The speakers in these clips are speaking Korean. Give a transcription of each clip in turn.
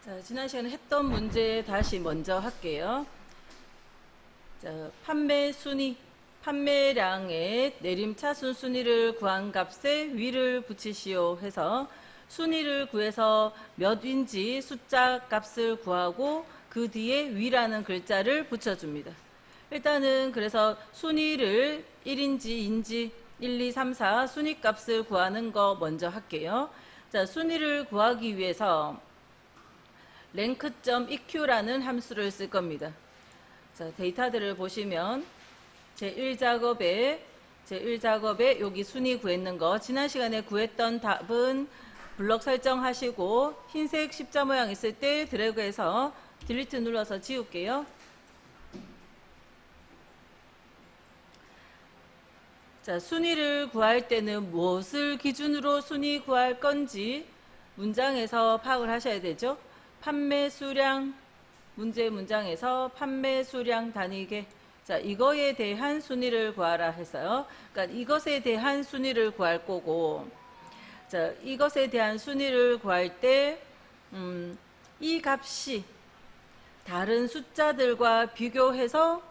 자, 지난 시간에 했던 문제 다시 먼저 할게요. 자, 판매 순위, 판매량의 내림차순 순위를 구한 값에 위를 붙이시오 해서 순위를 구해서 몇 인지 숫자 값을 구하고 그 뒤에 위라는 글자를 붙여줍니다. 일단은 그래서 순위를 1인지, 인지, 1, 2, 3, 4 순위 값을 구하는 거 먼저 할게요. 자, 순위를 구하기 위해서 rank.eq라는 함수를 쓸 겁니다. 자, 데이터들을 보시면 제1작업에 여기 순위 구했는 거 지난 시간에 구했던 답은 블럭 설정하시고 흰색 십자 모양 있을 때 드래그해서 딜리트 눌러서 지울게요. 자, 순위를 구할 때는 무엇을 기준으로 순위 구할 건지 문장에서 파악을 하셔야 되죠. 판매 수량, 문장에서 판매 수량 단위계. 자, 이거에 대한 순위를 구하라 해서요. 그러니까 이것에 대한 순위를 구할 거고, 자, 이것에 대한 순위를 구할 때, 이 값이 다른 숫자들과 비교해서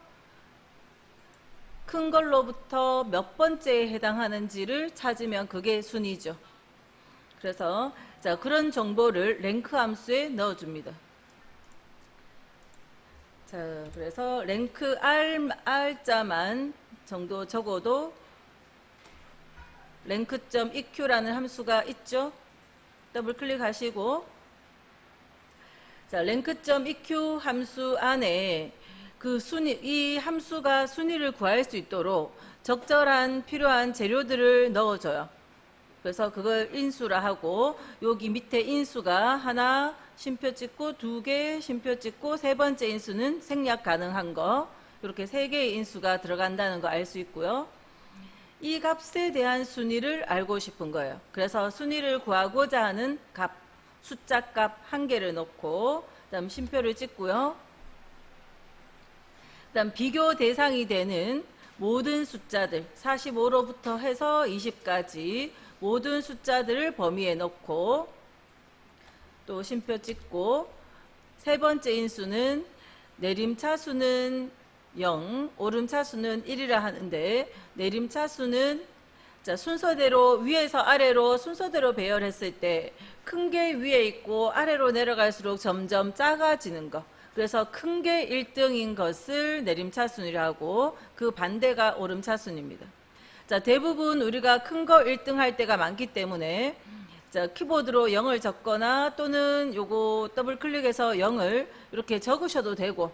큰 걸로부터 몇 번째에 해당하는지를 찾으면 그게 순위죠. 그래서 자, 그런 정보를 랭크 함수에 넣어줍니다. 자, 그래서 랭크 R자만 정도 적어도 rank.eq라는 함수가 있죠. 더블 클릭하시고, 자, rank.eq 함수 안에 그 순위, 이 함수가 순위를 구할 수 있도록 적절한 필요한 재료들을 넣어줘요. 그래서 그걸 인수라 하고, 여기 밑에 인수가 하나 쉼표 찍고, 두 개 쉼표 찍고, 세 번째 인수는 생략 가능한 거, 이렇게 세 개의 인수가 들어간다는 거 알 수 있고요. 이 값에 대한 순위를 알고 싶은 거예요. 그래서 순위를 구하고자 하는 값, 숫자 값 한 개를 넣고, 그 다음 쉼표를 찍고요. 그 다음 비교 대상이 되는 모든 숫자들, 45로부터 해서 20까지 모든 숫자들을 범위에 넣고, 또 쉼표 찍고, 세 번째 인수는 내림차수는 0, 오름차수는 1이라 하는데, 내림차수는 자, 순서대로 위에서 아래로 순서대로 배열했을 때 큰 게 위에 있고 아래로 내려갈수록 점점 작아지는 거. 그래서 큰 게 1등인 것을 내림차순이라고, 그 반대가 오름차순입니다. 자, 대부분 우리가 큰 거 1등 할 때가 많기 때문에 자, 키보드로 0을 적거나 또는 요거 더블 클릭해서 0을 이렇게 적으셔도 되고,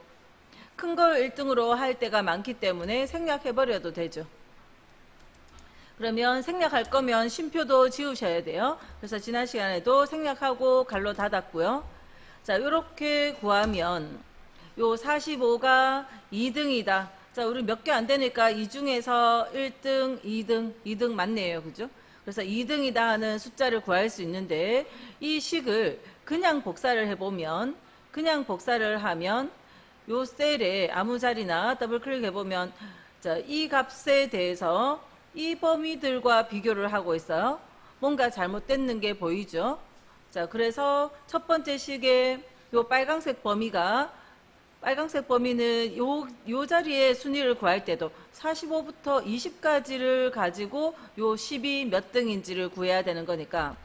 큰 걸 1등으로 할 때가 많기 때문에 생략해 버려도 되죠. 그러면 생략할 거면 쉼표도 지우셔야 돼요. 그래서 지난 시간에도 생략하고 갈로 닫았고요. 자, 이렇게 구하면 요 45가 2등이다. 자, 우리 몇 개 안 되니까 이 중에서 1등, 2등 맞네요. 그죠? 그래서 2등이다 하는 숫자를 구할 수 있는데, 이 식을 그냥 복사를 해보면, 그냥 복사를 하면 요 셀에 아무 자리나 더블 클릭해보면, 자, 이 값에 대해서 이 범위들과 비교를 하고 있어요. 뭔가 잘못됐는 게 보이죠? 자, 그래서 첫 번째 식의 요 빨간색 범위는 요 자리에 순위를 구할 때도 45부터 20까지를 가지고 요 10이 몇 등인지를 구해야 되는 거니까,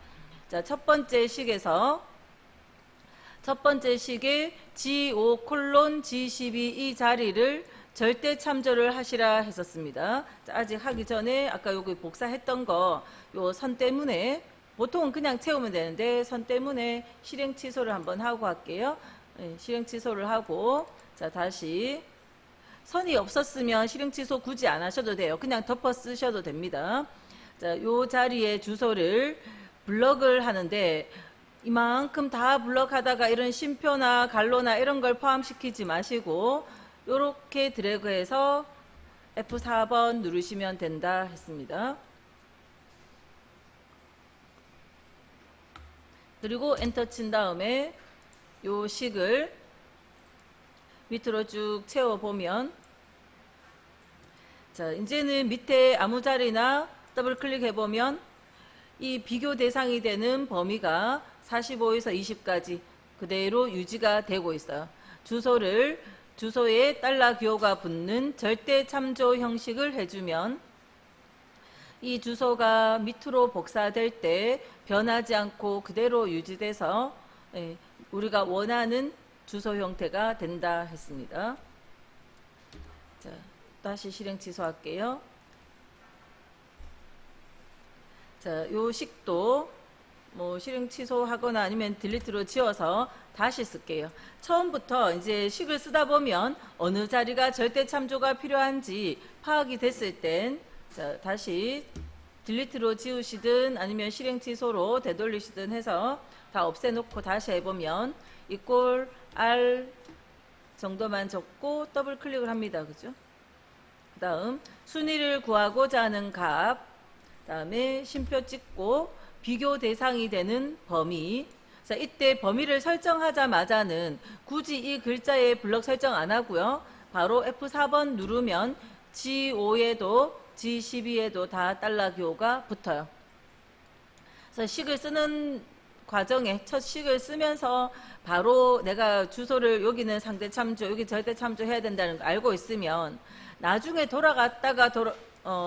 자, 첫 번째 식의 G5 G12 이 자리를 절대 참조를 하시라 했었습니다. 자, 아직 하기 전에 아까 여기 복사했던 거 요 선 때문에, 보통은 그냥 채우면 되는데 선 때문에 실행 취소를 한번 하고 할게요. 네, 실행 취소를 하고, 자, 다시 선이 없었으면 실행 취소 굳이 안 하셔도 돼요. 그냥 덮어 쓰셔도 됩니다. 자, 요 자리에 주소를 블럭을 하는데, 이만큼 다 블럭하다가 이런 쉼표나 갈로나 이런 걸 포함시키지 마시고 요렇게 드래그해서 F4번 누르시면 된다 했습니다. 그리고 엔터 친 다음에 요 식을 밑으로 쭉 채워보면, 자, 이제는 밑에 아무 자리나 더블 클릭해보면 이 비교 대상이 되는 범위가 45에서 20까지, 그대로 유지가 되고 있어요. 주소에 달러 기호가 붙는 절대 참조 형식을 해주면 이 주소가 밑으로 복사될 때 변하지 않고 그대로 유지돼서 우리가 원하는 주소 형태가 된다 했습니다. 자, 다시 실행 취소할게요. 자, 요 식도 실행 취소하거나 아니면 딜리트로 지워서 다시 쓸게요. 처음부터 이제 식을 쓰다 보면 어느 자리가 절대 참조가 필요한지 파악이 됐을 땐 자, 다시 딜리트로 지우시든 아니면 실행 취소로 되돌리시든 해서 다 없애놓고 다시 해보면 이꼴 R 정도만 적고 더블 클릭을 합니다. 그죠? 그 다음 순위를 구하고자 하는 값, 그 다음에 쉼표 찍고 비교 대상이 되는 범위. 자, 이때 범위를 설정하자마자는 굳이 이 글자에 블럭 설정 안 하고요. 바로 F4번 누르면 G5에도 G12에도 다 달러 기호가 붙어요. 그래서 식을 쓰는 과정에 첫 식을 쓰면서 바로 내가 주소를 여기는 상대 참조, 여기 절대 참조 해야 된다는 거 알고 있으면 나중에 돌아갔다가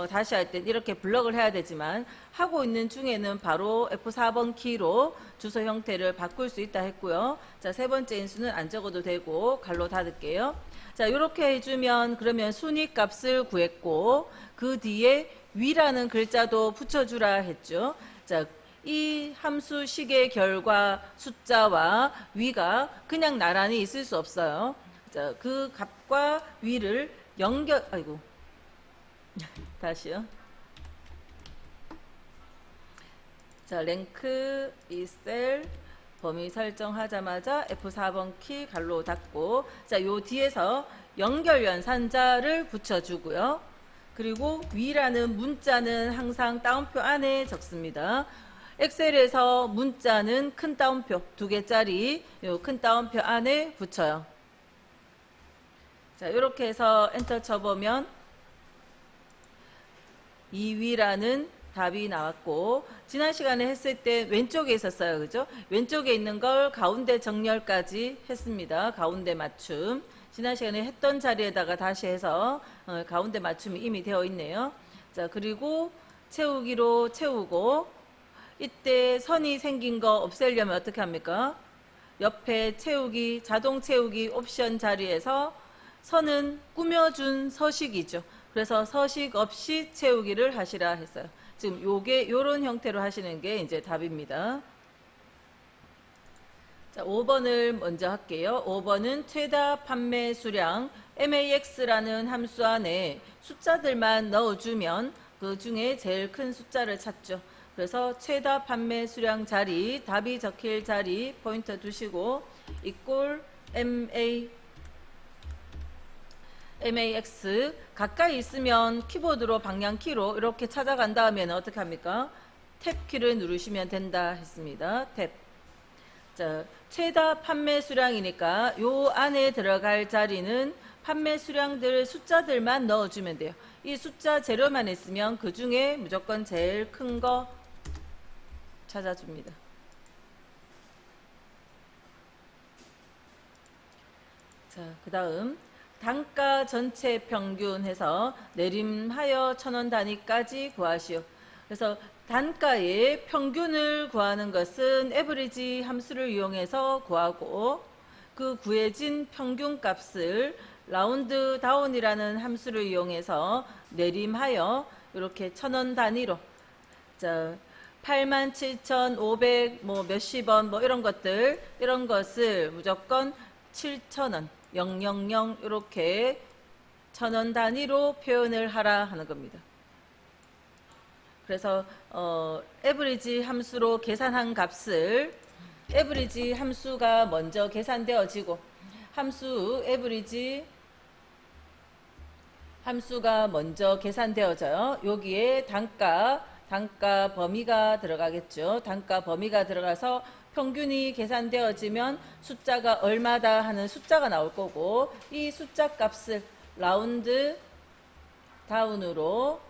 다시 할 때 이렇게 블럭을 해야 되지만 하고 있는 중에는 바로 F4번 키로 주소 형태를 바꿀 수 있다 했고요. 자, 세 번째 인수는 안 적어도 되고 갈로 닫을게요. 자, 이렇게 해주면 그러면 순위 값을 구했고 그 뒤에 위라는 글자도 붙여주라 했죠. 자, 이 함수식의 결과 숫자와 위가 그냥 나란히 있을 수 없어요. 자, 그 값과 위를 다시요. 자, 랭크 이 셀 범위 설정하자마자 F4번 키 갈로 닫고 자, 요 뒤에서 연결 연산자를 붙여주고요. 그리고 위라는 문자는 항상 따옴표 안에 적습니다. 엑셀에서 문자는 큰 따옴표 2개짜리 요 큰 따옴표 안에 붙여요. 자, 이렇게 해서 엔터 쳐보면 이 위라는 답이 나왔고 지난 시간에 했을 때 왼쪽에 있었어요. 그죠? 왼쪽에 있는 걸 가운데 정렬까지 했습니다. 가운데 맞춤. 지난 시간에 했던 자리에다가 다시 해서 가운데 맞춤이 이미 되어 있네요. 자, 그리고 채우기로 채우고 이때 선이 생긴 거 없애려면 어떻게 합니까? 옆에 채우기, 자동 채우기 옵션 자리에서 선은 꾸며준 서식이죠. 그래서 서식 없이 채우기를 하시라 했어요. 지금 요런 형태로 하시는 게 이제 답입니다. 자, 5번을 먼저 할게요. 5번은 최다 판매 수량 MAX라는 함수 안에 숫자들만 넣어주면 그 중에 제일 큰 숫자를 찾죠. 그래서 최다 판매 수량 자리, 답이 적힐 자리 포인터 두시고 이꼴 MAX 가까이 있으면 키보드로 방향키로 이렇게 찾아간 다음에는 어떻게 합니까? 탭 키를 누르시면 된다 했습니다. 탭. 자, 최다 판매 수량이니까 요 안에 들어갈 자리는 판매 수량들 숫자들만 넣어주면 돼요. 이 숫자 재료만 있으면 그 중에 무조건 제일 큰 거 찾아줍니다. 자, 그 다음 단가 전체 평균 해서 내림하여 1,000원 단위까지 구하시오. 그래서 단가의 평균을 구하는 것은 에버리지 함수를 이용해서 구하고 그 구해진 평균 값을 라운드 다운이라는 함수를 이용해서 내림하여 이렇게 1,000원 단위로 자 87,500 몇십 원 이런 것을 무조건 7,000원 000 이렇게 1,000원 단위로 표현을 하라 하는 겁니다. 그래서 에버리지 함수로 계산한 값을 에버리지 함수가 먼저 계산되어지고 함수 에버리지 함수가 먼저 계산되어져요. 여기에 단가 범위가 들어가겠죠. 단가 범위가 들어가서 평균이 계산되어지면 숫자가 얼마다 하는 숫자가 나올 거고 이 숫자 값을 라운드 다운으로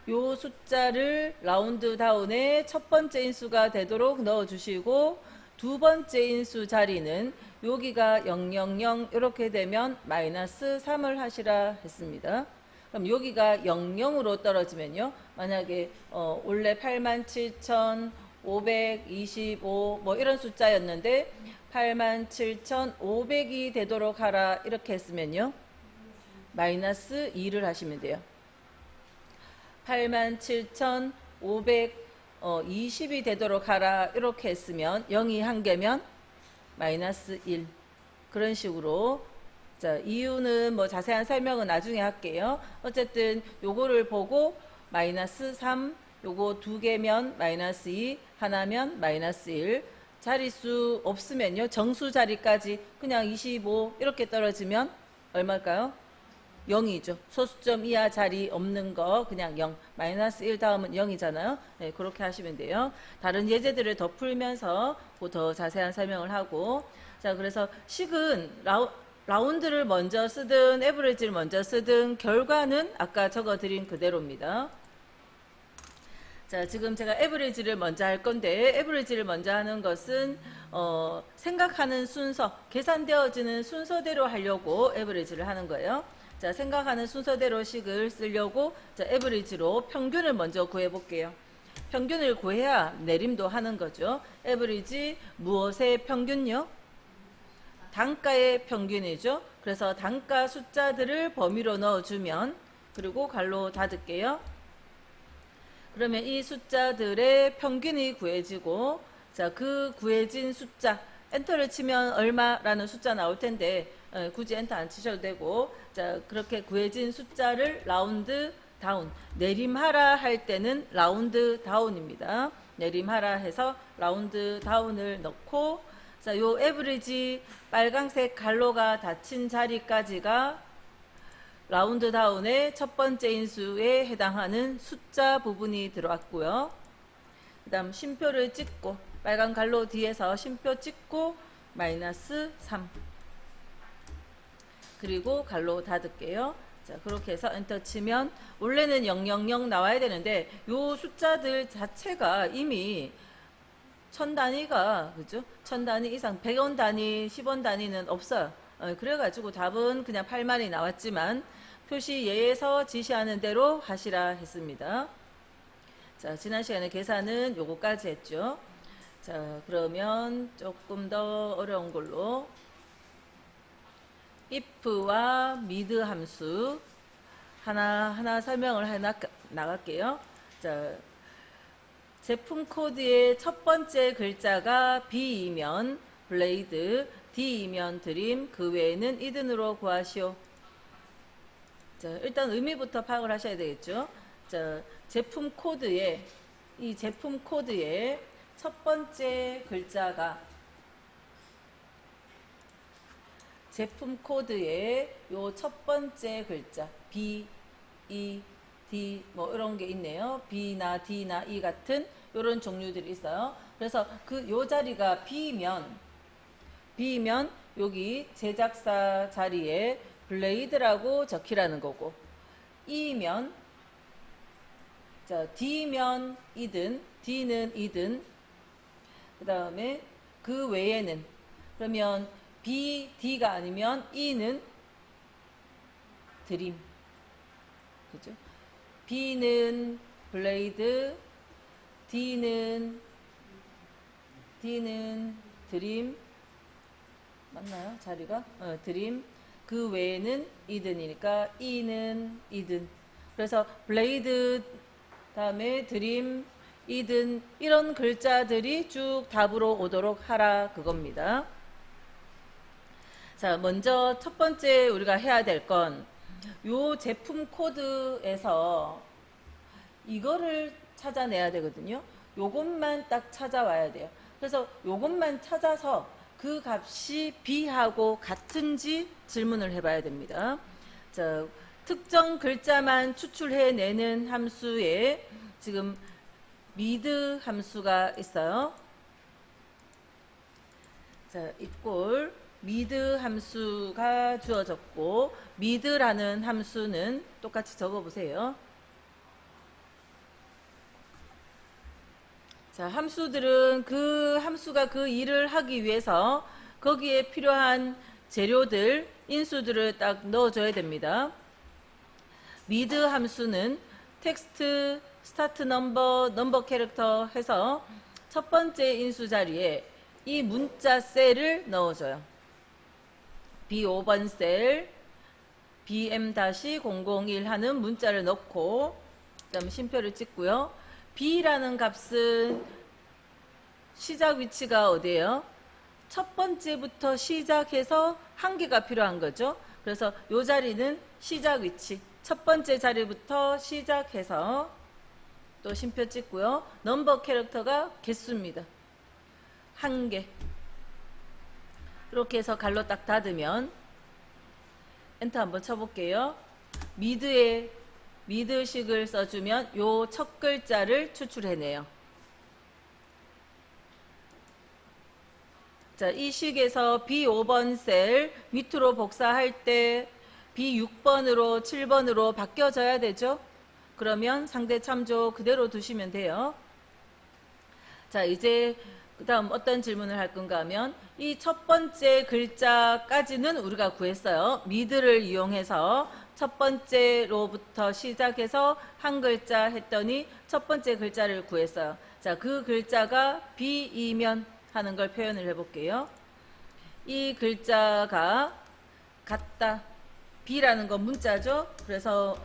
요 숫자를 라운드 다운의 첫 번째 인수가 되도록 넣어주시고 두 번째 인수 자리는 여기가 000 이렇게 되면 마이너스 3을 하시라 했습니다. 그럼 여기가 00으로 떨어지면요. 만약에 원래 87,525 뭐 이런 숫자였는데 87,500이 되도록 하라 이렇게 했으면요. 마이너스 2를 하시면 돼요. 87,520이 되도록 하라 이렇게 했으면 0이 한 개면 마이너스 1 그런 식으로. 자, 이유는 뭐 자세한 설명은 나중에 할게요. 어쨌든 요거를 보고 마이너스 3 요거 두 개면 마이너스 2 하나면 마이너스 1 자릿수 없으면요 정수 자리까지 그냥 25 이렇게 떨어지면 얼마일까요? 0이죠. 소수점 이하 자리 없는 거 그냥 0. 마이너스 1 다음은 0이잖아요. 네, 그렇게 하시면 돼요. 다른 예제들을 더 풀면서 더 자세한 설명을 하고. 자, 그래서 식은 라운드를 먼저 쓰든 에버리지를 먼저 쓰든 결과는 아까 적어드린 그대로입니다. 자, 지금 제가 에버리지를 먼저 할 건데 에버리지를 먼저 하는 것은 생각하는 순서, 계산되어지는 순서대로 하려고 에버리지를 하는 거예요. 자, 생각하는 순서대로 식을 쓰려고 자, 에버리지로 평균을 먼저 구해 볼게요. 평균을 구해야 내림도 하는 거죠. 에버리지 무엇의 평균요? 단가의 평균이죠. 그래서 단가 숫자들을 범위로 넣어주면 그리고 괄호 닫을게요. 그러면 이 숫자들의 평균이 구해지고 자, 그 구해진 숫자 엔터를 치면 얼마라는 숫자 나올 텐데 굳이 엔터 안 치셔도 되고 자, 그렇게 구해진 숫자를 라운드 다운 내림하라 할 때는 라운드 다운입니다. 내림하라 해서 라운드 다운을 넣고 자, 요 에브리지 빨강색 갈로가 닫힌 자리까지가 라운드 다운의 첫 번째 인수에 해당하는 숫자 부분이 들어왔고요. 그 다음 쉼표를 찍고 빨간 갈로 뒤에서 쉼표 찍고 마이너스 3 그리고 갈로 닫을게요. 자, 그렇게 해서 엔터 치면 원래는 000 나와야 되는데 요 숫자들 자체가 이미 1000단위가 그죠? 1000단위 이상 100원 단위 10원 단위는 없어요. 그래가지고 답은 그냥 8만이 나왔지만 표시 예에서 지시하는 대로 하시라 했습니다. 자, 지난 시간에 계산은 요거까지 했죠. 자, 그러면 조금 더 어려운 걸로 if와 mid 함수 하나하나 설명을 해 나갈게요. 자, 제품 코드의 첫 번째 글자가 B이면 블레이드, D이면 드림, 그 외에는 이든으로 구하시오. 자, 일단 의미부터 파악을 하셔야 되겠죠. 자, 제품 코드의 이 제품 코드의 첫 번째 글자가 제품 코드의 요 첫 번째 글자 B, E, D 뭐 이런 게 있네요. B나 D나 E 같은 이런 종류들이 있어요. 그래서 그 요 자리가 B면 여기 제작사 자리에 블레이드라고 적히라는 거고 E면 자 D면 이든 D는 이든 그 다음에 그 외에는 그러면 B, D가 아니면 E는 드림 그죠? B는 블레이드 D는 드림 맞나요? 자리가? 드림 그 외에는 이든이니까 E는 이든 그래서 블레이드 다음에 드림 이든 이런 글자들이 쭉 답으로 오도록 하라 그겁니다. 자, 먼저 첫 번째 우리가 해야 될 건 요 제품 코드에서 이거를 찾아내야 되거든요. 요것만 딱 찾아와야 돼요. 그래서 요것만 찾아서 그 값이 B하고 같은지 질문을 해봐야 됩니다. 자, 특정 글자만 추출해내는 함수에 지금 mid 함수가 있어요. 자, 이꼴 mid 함수가 주어졌고 mid라는 함수는 똑같이 적어보세요. 자, 함수들은 그 함수가 그 일을 하기 위해서 거기에 필요한 재료들, 인수들을 딱 넣어줘야 됩니다. 미드 함수는 텍스트, 스타트 넘버, 넘버 캐릭터 해서 첫 번째 인수 자리에 이 문자 셀을 넣어줘요. B5번 셀, BM-001 하는 문자를 넣고, 그 다음 쉼표를 찍고요. B라는 값은 시작 위치가 어디예요? 첫 번째부터 시작해서 한 개가 필요한 거죠. 그래서 이 자리는 시작 위치. 첫 번째 자리부터 시작해서 또 쉼표 찍고요. 넘버 캐릭터가 개수입니다. 한 개. 이렇게 해서 갈로 딱 닫으면 엔터 한번 쳐볼게요. 미드식을 써주면 요 첫 글자를 추출해내요. 자, 이 식에서 B5번 셀 밑으로 복사할 때 B6번으로 7번으로 바뀌어져야 되죠. 그러면 상대 참조 그대로 두시면 돼요. 자, 이제 그 다음 어떤 질문을 할 건가 하면 이 첫 번째 글자까지는 우리가 구했어요. 미드를 이용해서 첫 번째로부터 시작해서 한 글자 했더니 첫 번째 글자를 구했어요. 자, 그 글자가 B이면 하는 걸 표현을 해볼게요. 이 글자가 같다. B라는 건 문자죠. 그래서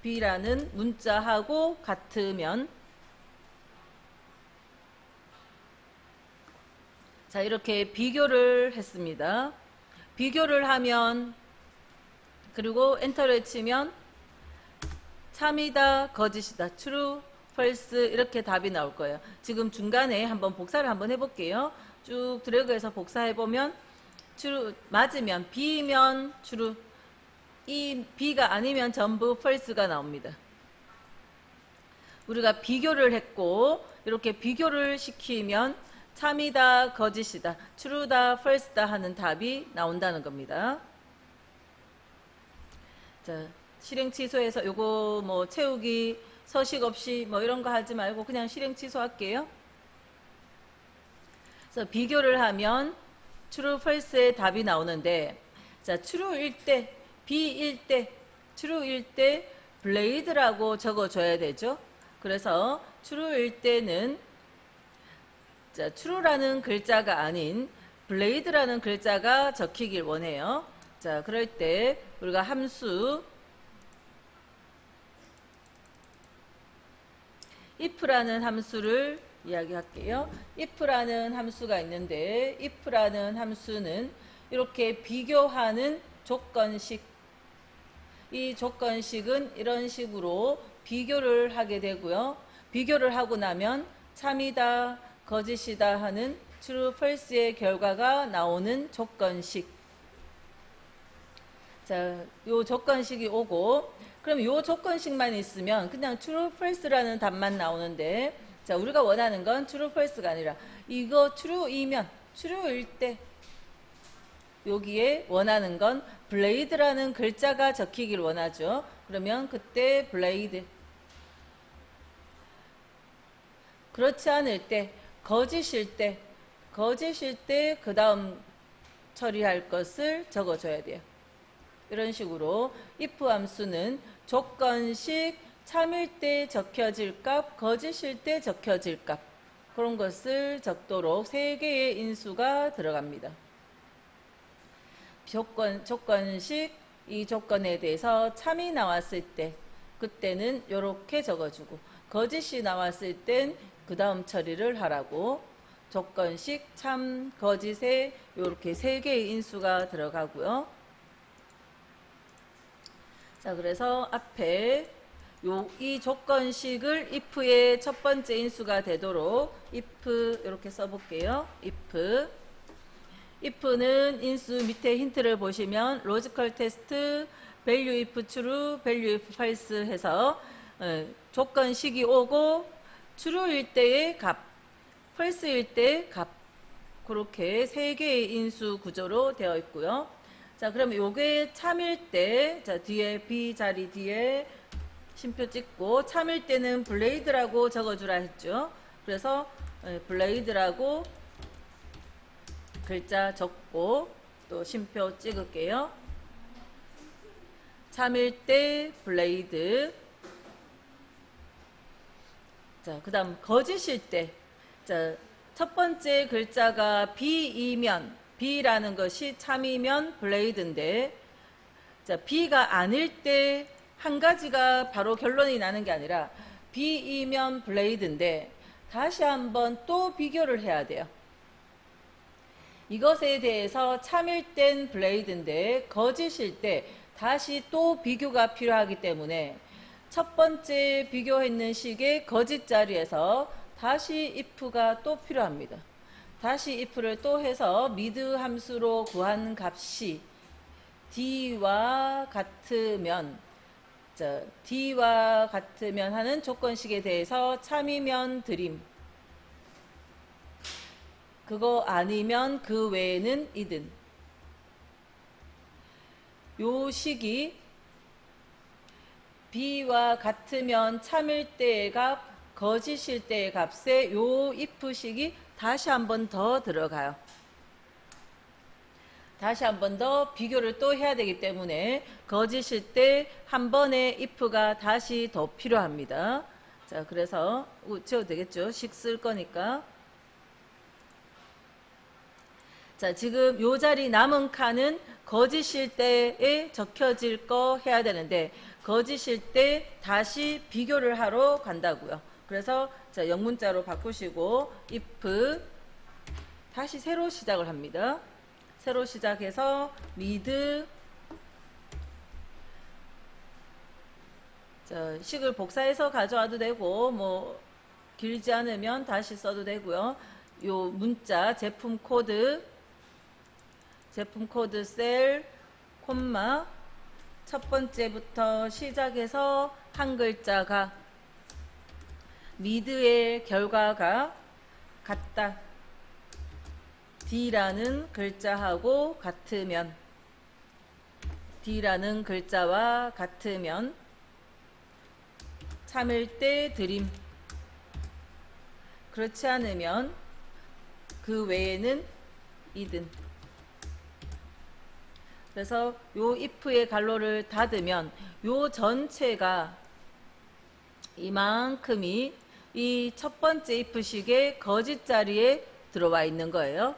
B라는 문자하고 같으면, 자, 이렇게 비교를 했습니다. 비교를 하면, 그리고 엔터를 치면 참이다, 거짓이다, true, false 이렇게 답이 나올 거예요. 지금 중간에 한번 복사를 한번 해볼게요. 쭉 드래그해서 복사해보면 true, 맞으면 B면 true, 이 B가 아니면 전부 false가 나옵니다. 우리가 비교를 했고 이렇게 비교를 시키면 참이다, 거짓이다, true다, false다 하는 답이 나온다는 겁니다. 자, 실행 취소해서 요거 뭐 채우기 서식 없이 뭐 이런 거 하지 말고 그냥 실행 취소할게요. 그래서 비교를 하면 true, false의 답이 나오는데, 자, true일 때, B일 때, true일 때 blade라고 적어줘야 되죠. 그래서 true일 때는, 자, true라는 글자가 아닌 blade라는 글자가 적히길 원해요. 자, 그럴 때 우리가 함수 if라는 함수를 이야기할게요. if라는 함수가 있는데, if라는 함수는 이렇게 비교하는 조건식, 이 조건식은 이런 식으로 비교를 하게 되고요. 비교를 하고 나면 참이다, 거짓이다 하는 true, false의 결과가 나오는 조건식. 자, 요 조건식이 오고, 그럼 요 조건식만 있으면 그냥 true, false라는 답만 나오는데, 자, 우리가 원하는 건 true, false가 아니라 이거 true이면, true일 때 여기에 원하는 건 blade라는 글자가 적히길 원하죠. 그러면 그때 blade. 그렇지 않을 때, 거짓일 때 그 다음 처리할 것을 적어줘야 돼요. 이런 식으로 if 함수는 조건식, 참일 때 적혀질 값, 거짓일 때 적혀질 값, 그런 것을 적도록 3개의 인수가 들어갑니다. 조건식, 이 조건에 대해서 참이 나왔을 때 그때는 이렇게 적어주고, 거짓이 나왔을 땐 그 다음 처리를 하라고. 조건식, 참, 거짓에 이렇게 3개의 인수가 들어가고요. 자, 그래서 앞에 이 조건식을 if의 첫 번째 인수가 되도록 if 이렇게 써볼게요. if는 인수 밑에 힌트를 보시면 로지컬 테스트, value if true, value if false 해서 조건식이 오고 true일 때의 값, false일 때의 값, 그렇게 3개의 인수 구조로 되어 있고요. 자, 그러면 요게 참일 때, 자, 뒤에 B 자리 뒤에 쉼표 찍고, 참일 때는 blade라고 적어주라 했죠. 그래서 블레이드라고 글자 적고 또 쉼표 찍을게요. 참을 때 블레이드. 자, 그 다음 거짓일 때. 자, 첫 번째 글자가 B이면, B라는 것이 참이면 블레이드인데, 자, B가 아닐 때 한 가지가 바로 결론이 나는 게 아니라 B이면 블레이드인데 다시 한번 또 비교를 해야 돼요. 이것에 대해서 참일 땐 블레이드인데 거짓일 때 다시 또 비교가 필요하기 때문에 첫 번째 비교했는 식의 거짓 자리에서 다시 if가 또 필요합니다. 다시 if를 또 해서 미드 함수로 구한 값이 d와 같으면, 자, d와 같으면 하는 조건식에 대해서 참이면 드림, 그거 아니면 그 외에는 이든. 요 식이 b와 같으면 참일 때의 값, 거짓일 때의 값에 요 if식이 다시 한 번 더 들어가요. 다시 한 번 더 비교를 또 해야 되기 때문에 거짓일 때 한 번의 if가 다시 더 필요합니다. 자, 그래서 지워도 되겠죠? 식 쓸 거니까. 자, 지금 요 자리 남은 칸은 거짓일 때에 적혀질 거 해야 되는데 거짓일 때 다시 비교를 하러 간다고요. 그래서 자, 영문자로 바꾸시고 if 다시 새로 시작을 합니다. 새로 시작해서 mid, 자, 식을 복사해서 가져와도 되고 뭐 길지 않으면 다시 써도 되고요. 요 문자 제품 코드 셀 콤마 첫 번째부터 시작해서 한 글자가 미드의 결과가 같다. D라는 글자하고 같으면, D라는 글자와 같으면 참을 때 드림, 그렇지 않으면 그 외에는 이든. 그래서 요 if의 괄호를 닫으면 요 전체가 이만큼이 이 첫 번째 if식의 거짓 자리에 들어와 있는 거예요.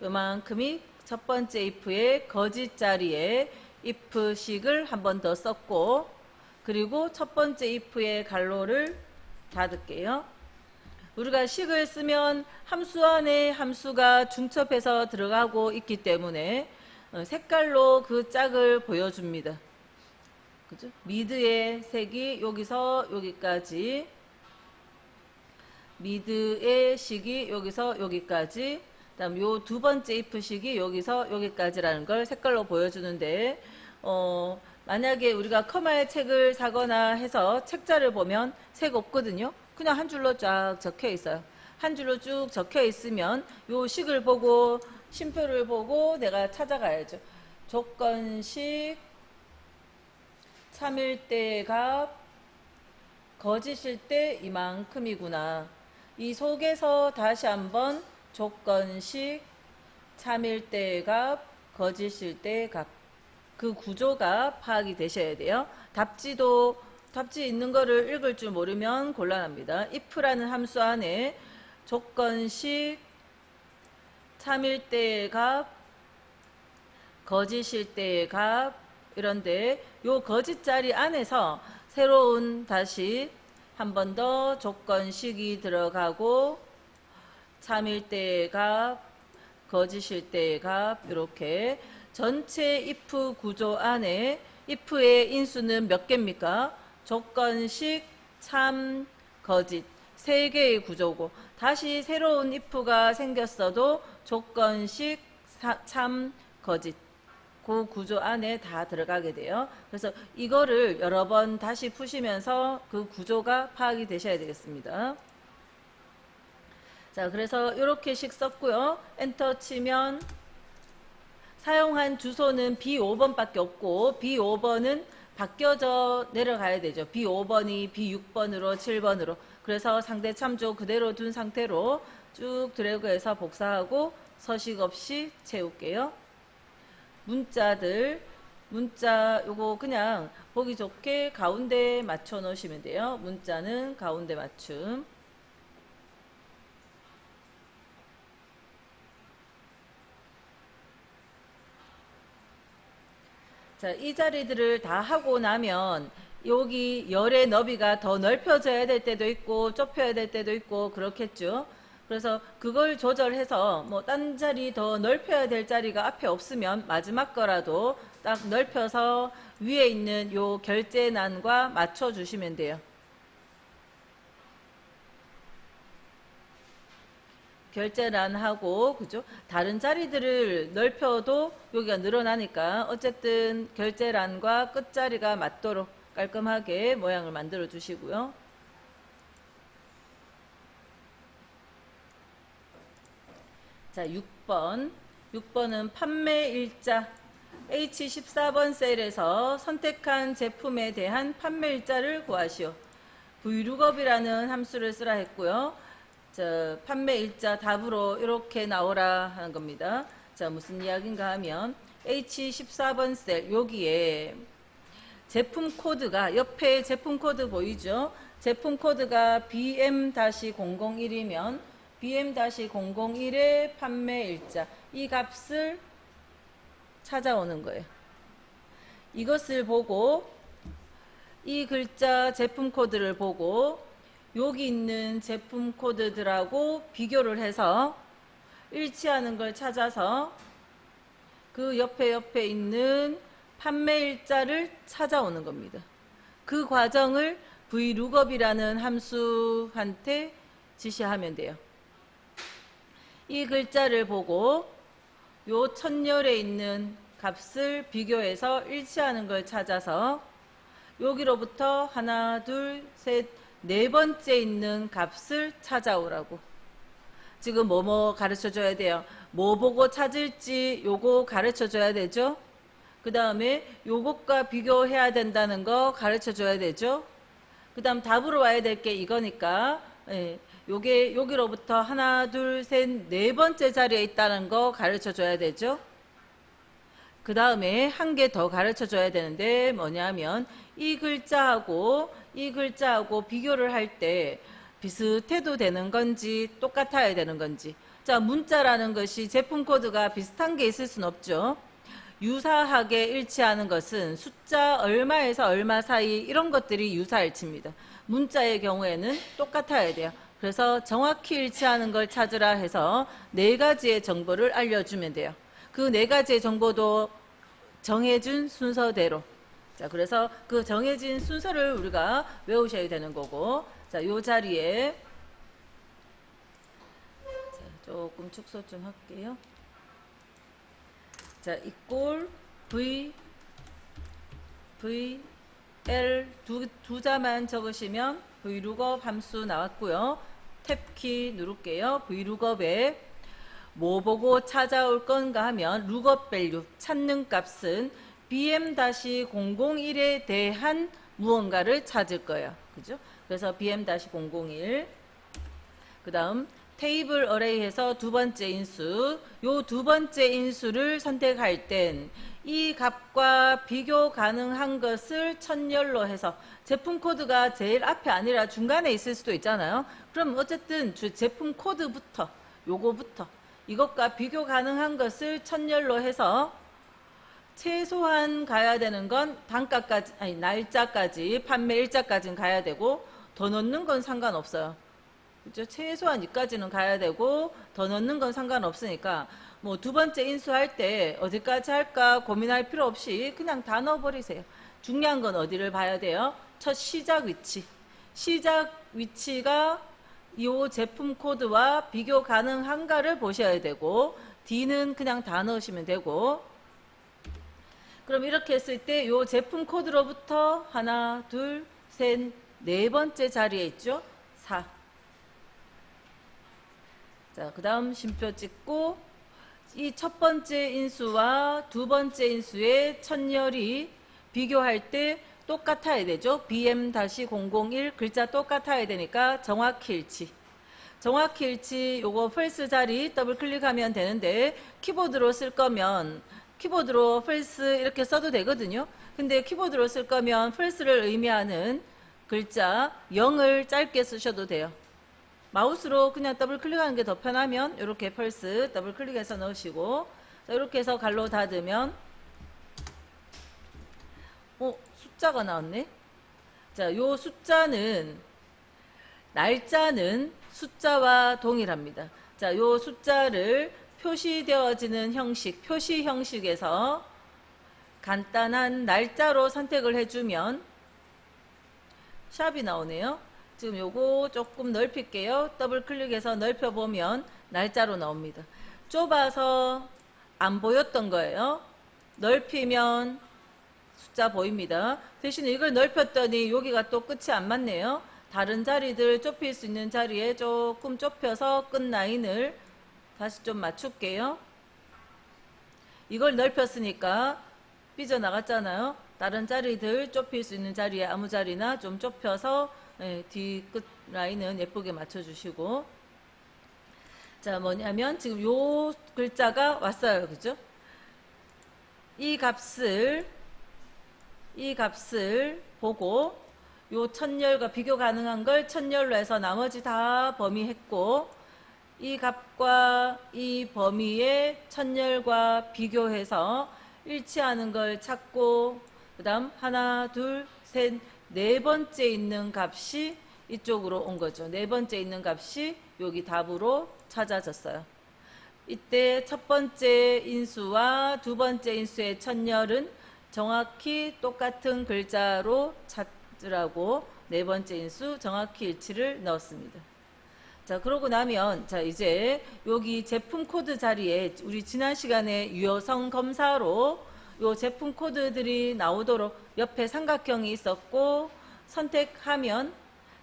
요만큼이 첫 번째 if의 거짓 자리에 if식을 한 번 더 썼고, 그리고 첫 번째 if의 괄호를 닫을게요. 우리가 식을 쓰면 함수 안에 함수가 중첩해서 들어가고 있기 때문에 색깔로 그 짝을 보여줍니다. 그죠? 미드의 색이 여기서 여기까지, 미드의 식이 여기서 여기까지, 다음 요 두 번째 if식이 여기서 여기까지라는 걸 색깔로 보여주는데, 만약에 우리가 커마의 책을 사거나 해서 책자를 보면 색 없거든요. 그냥 한 줄로 쫙 적혀 있어요. 한 줄로 쭉 적혀 있으면 요 식을 보고 쉼표를 보고 내가 찾아가야죠. 조건식, 참일 때 값, 거짓일 때 이만큼이구나. 이 속에서 다시 한번 조건식, 참일 때 값, 거짓일 때 값, 그 구조가 파악이 되셔야 돼요. 답지 있는 거를 읽을 줄 모르면 곤란합니다. if라는 함수 안에 조건식, 참일 때의 값, 거짓일 때의 값, 이런데 요 거짓 자리 안에서 새로운 다시 한 번 더 조건식이 들어가고 참일 때의 값, 거짓일 때의 값, 이렇게 전체 if 구조 안에 if의 인수는 몇 개입니까? 조건식, 참, 거짓 세 개의 구조고, 다시 새로운 if가 생겼어도 조건식, 참, 거짓 그 구조 안에 다 들어가게 돼요. 그래서 이거를 여러 번 다시 푸시면서 그 구조가 파악이 되셔야 되겠습니다. 자, 그래서 이렇게씩 썼고요. 엔터 치면 사용한 주소는 B5번밖에 없고 B5번은 바뀌어져 내려가야 되죠. B5번이 B6번으로 7번으로. 그래서 상대 참조 그대로 둔 상태로 쭉 드래그해서 복사하고 서식 없이 채울게요. 문자들, 문자 요거 그냥 보기 좋게 가운데 맞춰 놓으시면 돼요. 문자는 가운데 맞춤. 자, 이 자리들을 다 하고 나면 여기 열의 너비가 더 넓혀져야 될 때도 있고 좁혀야 될 때도 있고 그렇겠죠. 그래서 그걸 조절해서 뭐 딴 자리 더 넓혀야 될 자리가 앞에 없으면 마지막 거라도 딱 넓혀서 위에 있는 요 결제란과 맞춰 주시면 돼요. 결제란하고 그죠? 다른 자리들을 넓혀도 여기가 늘어나니까 어쨌든 결제란과 끝자리가 맞도록 깔끔하게 모양을 만들어 주시고요. 자, 6번. 6번은 판매 일자. H14번 셀에서 선택한 제품에 대한 판매 일자를 구하시오. vlookup이라는 함수를 쓰라 했고요. 자, 판매 일자 답으로 이렇게 나오라 하는 겁니다. 자, 무슨 이야기인가 하면 H14번 셀 여기에 제품 코드가 옆에 제품 코드 보이죠? 제품 코드가 BM-001이면 BM-001의 판매 일자 이 값을 찾아오는 거예요. 이것을 보고 이 글자 제품 코드를 보고 여기 있는 제품 코드들하고 비교를 해서 일치하는 걸 찾아서 그 옆에 있는 판매 일자를 찾아오는 겁니다. 그 과정을 vlookup이라는 함수한테 지시하면 돼요. 이 글자를 보고 요 천열에 있는 값을 비교해서 일치하는 걸 찾아서 여기로부터 하나, 둘, 셋, 네 번째 있는 값을 찾아오라고. 지금 뭐뭐 가르쳐 줘야 돼요. 뭐 보고 찾을지 요거 가르쳐 줘야 되죠. 그 다음에 요것과 비교해야 된다는 거 가르쳐 줘야 되죠. 그 다음 답으로 와야 될 게 이거니까 요게 여기로부터 하나, 둘, 셋, 네 번째 자리에 있다는 거 가르쳐 줘야 되죠. 그 다음에 한 개 더 가르쳐 줘야 되는데 뭐냐면 이 글자하고 비교를 할 때 비슷해도 되는 건지 똑같아야 되는 건지. 자, 문자라는 것이 제품 코드가 비슷한 게 있을 순 없죠. 유사하게 일치하는 것은 숫자 얼마에서 얼마 사이 이런 것들이 유사일치입니다. 문자의 경우에는 똑같아야 돼요. 그래서 정확히 일치하는 걸 찾으라 해서 네 가지의 정보를 알려주면 돼요. 그 네 가지의 정보도 정해준 순서대로. 자, 그래서 그 정해진 순서를 우리가 외우셔야 되는 거고. 자, 요 자리에 자, 조금 축소 좀 할게요. 자, equal L 두 자만 적으시면 vlookup 함수 나왔고요. 탭키 누를게요. vlookup에 뭐 보고 찾아올 건가 하면 lookup value 찾는 값은 BM-001에 대한 무언가를 찾을 거예요. 그죠? 그래서 BM-001 그 다음 테이블 어레이에서 두 번째 인수 요 두 번째 인수를 선택할 땐 이 값과 비교 가능한 것을 천열로 해서 제품 코드가 제일 앞에 아니라 중간에 있을 수도 있잖아요. 그럼 어쨌든 제품 코드부터 요거부터 이것과 비교 가능한 것을 천열로 해서 최소한 가야 되는 건 단가까지 아니 날짜까지 판매 일자까지는 가야 되고 더 넣는 건 상관없어요. 그죠? 최소한 여기까지는 가야 되고 더 넣는 건 상관없으니까 뭐 두 번째 인수할 때 어디까지 할까 고민할 필요 없이 그냥 다 넣어버리세요. 중요한 건 어디를 봐야 돼요? 첫 시작 위치. 시작 위치가 이 제품 코드와 비교 가능한가를 보셔야 되고 D는 그냥 다 넣으시면 되고 그럼 이렇게 했을 때 이 제품 코드로부터 하나, 둘, 셋, 네 번째 자리에 있죠? 4. 자, 그 다음 쉼표 찍고 이 첫 번째 인수와 두 번째 인수의 천열이 비교할 때 똑같아야 되죠. BM-001 글자 똑같아야 되니까 정확히 일치. 정확히 일치 요거 펄스 자리 더블 클릭하면 되는데 키보드로 쓸 거면 키보드로 펄스 이렇게 써도 되거든요. 근데 키보드로 쓸 거면 펄스를 의미하는 글자 0을 짧게 쓰셔도 돼요. 마우스로 그냥 더블 클릭하는 게 더 편하면 이렇게 펄스 더블 클릭해서 넣으시고 이렇게 해서 갈로 닫으면 숫자가 나왔네. 자, 요 숫자는 날짜는 숫자와 동일합니다. 자, 요 숫자를 표시되어지는 형식, 표시 형식에서 간단한 날짜로 선택을 해주면 샵이 나오네요. 지금 요거 조금 넓힐게요. 더블 클릭해서 넓혀보면 날짜로 나옵니다. 좁아서 안 보였던 거예요. 넓히면 숫자 보입니다. 대신 이걸 넓혔더니 여기가 또 끝이 안 맞네요. 다른 자리들 좁힐 수 있는 자리에 조금 좁혀서 끝 라인을 다시 좀 맞출게요. 이걸 넓혔으니까 삐져나갔잖아요. 다른 자리들 좁힐 수 있는 자리에 아무 자리나 좀 좁혀서 뒤 끝 라인은 예쁘게 맞춰주시고. 자, 뭐냐면 지금 요 글자가 왔어요. 그죠? 이 값을 보고 요 천열과 비교 가능한 걸 천열로 해서 나머지 다 범위했고, 이 값과 이 범위의 천열과 비교해서 일치하는 걸 찾고, 그 다음 하나 둘 셋 네 번째 있는 값이 이쪽으로 온 거죠. 네 번째 있는 값이 여기 답으로 찾아졌어요. 이때 첫 번째 인수와 두 번째 인수의 천열은 정확히 똑같은 글자로 찾으라고 네 번째 인수 정확히 일치를 넣었습니다. 자, 그러고 나면 자, 이제 여기 제품 코드 자리에 우리 지난 시간에 유효성 검사로 요 제품 코드들이 나오도록 옆에 삼각형이 있었고, 선택하면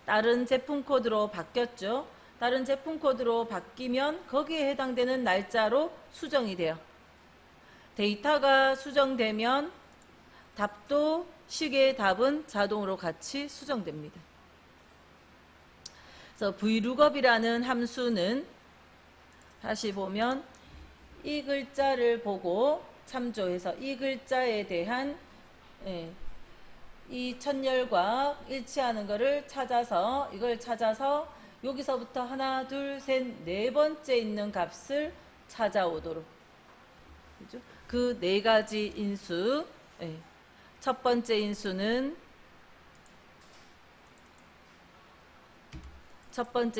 다른 제품 코드로 바뀌었죠. 다른 제품 코드로 바뀌면 거기에 해당되는 날짜로 수정이 돼요. 데이터가 수정되면 답도 시계의 답은 자동으로 같이 수정됩니다. 그래서 VLOOKUP이라는 함수는 다시 보면 이 글자를 보고 참조해서 이 글자에 대한 이 천열과 일치하는 것을 찾아서 이걸 찾아서 여기서부터 하나 둘 셋 네 번째 있는 값을 찾아오도록, 그죠? 그 네 가지 인수. 첫 번째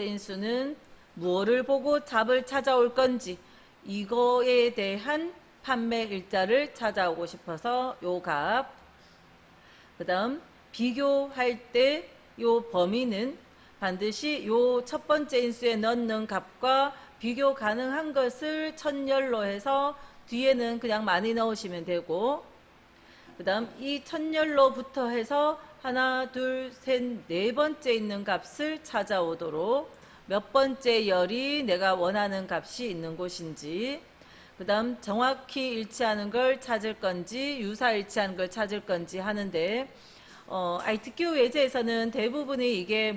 인수는 무엇을 보고 답을 찾아올 건지 이거에 대한 판매 일자를 찾아오고 싶어서 요 값. 그 다음 비교할 때 요 범위는 반드시 요 첫 번째 인수에 넣는 값과 비교 가능한 것을 천열로 해서 뒤에는 그냥 많이 넣으시면 되고, 그 다음 이 천열로부터 해서 하나 둘 셋 네 번째 있는 값을 찾아오도록 몇 번째 열이 내가 원하는 값이 있는 곳인지, 그 다음 정확히 일치하는 걸 찾을 건지 유사 일치하는 걸 찾을 건지 하는데, ITQ 예제에서는 대부분이 이게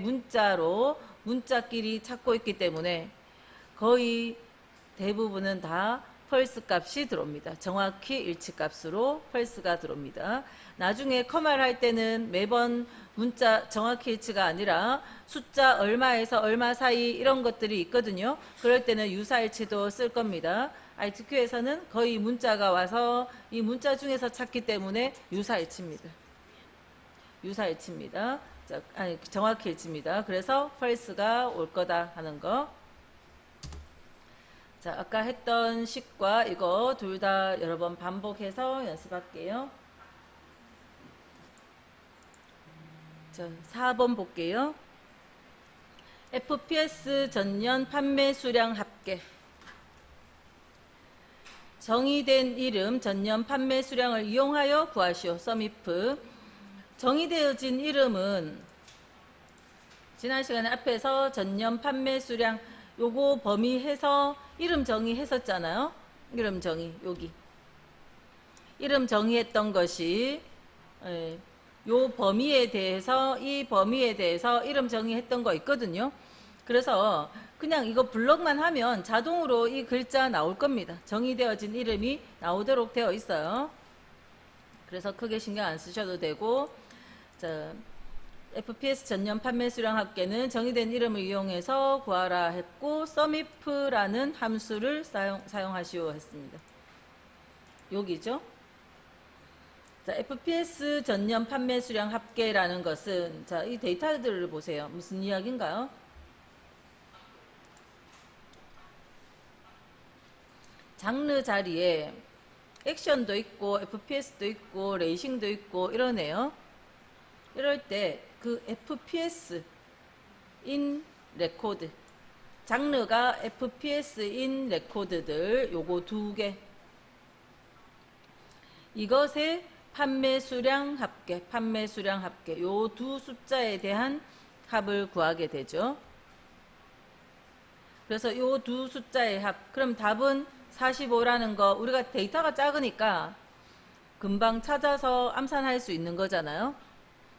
문자끼리 찾고 있기 때문에 거의 대부분은 다 펄스 값이 들어옵니다. 정확히 일치 값으로 펄스가 들어옵니다. 나중에 커마를 할 때는 매번 문자 정확히 일치가 아니라 숫자 얼마에서 얼마 사이 이런 것들이 있거든요. 그럴 때는 유사일치도 쓸 겁니다. ITQ에서는 거의 문자가 와서 이 문자 중에서 찾기 때문에 유사일치입니다. 정확히 일치입니다. 그래서 펄스가 올 거다 하는 거. 자, 아까 했던 식과 이거 둘 다 여러 번 반복해서 연습할게요. 자, 4번 볼게요. FPS 전년 판매 수량 합계. 정의된 이름 전년 판매 수량을 이용하여 구하시오. 썸이프. 정의되어진 이름은 지난 시간에 앞에서 전년 판매 수량 요거 범위해서 이름 정의했었잖아요. 이름 정의 여기 이름 정의했던 것이 요 범위에 대해서 이 범위에 대해서 이름 정의했던 거 있거든요. 그래서 그냥 이거 블럭만 하면 자동으로 이 글자 나올 겁니다. 정의되어진 이름이 나오도록 되어 있어요. 그래서 크게 신경 안 쓰셔도 되고, 자, FPS 전년 판매 수량 합계는 정의된 이름을 이용해서 구하라 했고, sumif라는 함수를 사용하시오 했습니다. 여기죠. 자, FPS 전년 판매 수량 합계라는 것은, 자, 이 데이터들을 보세요. 무슨 이야기인가요? 장르 자리에 액션도 있고 FPS도 있고 레이싱도 있고 이러네요. 이럴 때 그 FPS 인 레코드, 장르가 FPS 인 레코드들 요거 2개, 이것의 판매 수량 합계, 판매 수량 합계 요 두 숫자에 대한 합을 구하게 되죠. 그래서 요 두 숫자의 합, 그럼 답은 45라는 거, 우리가 데이터가 작으니까 금방 찾아서 암산할 수 있는 거잖아요.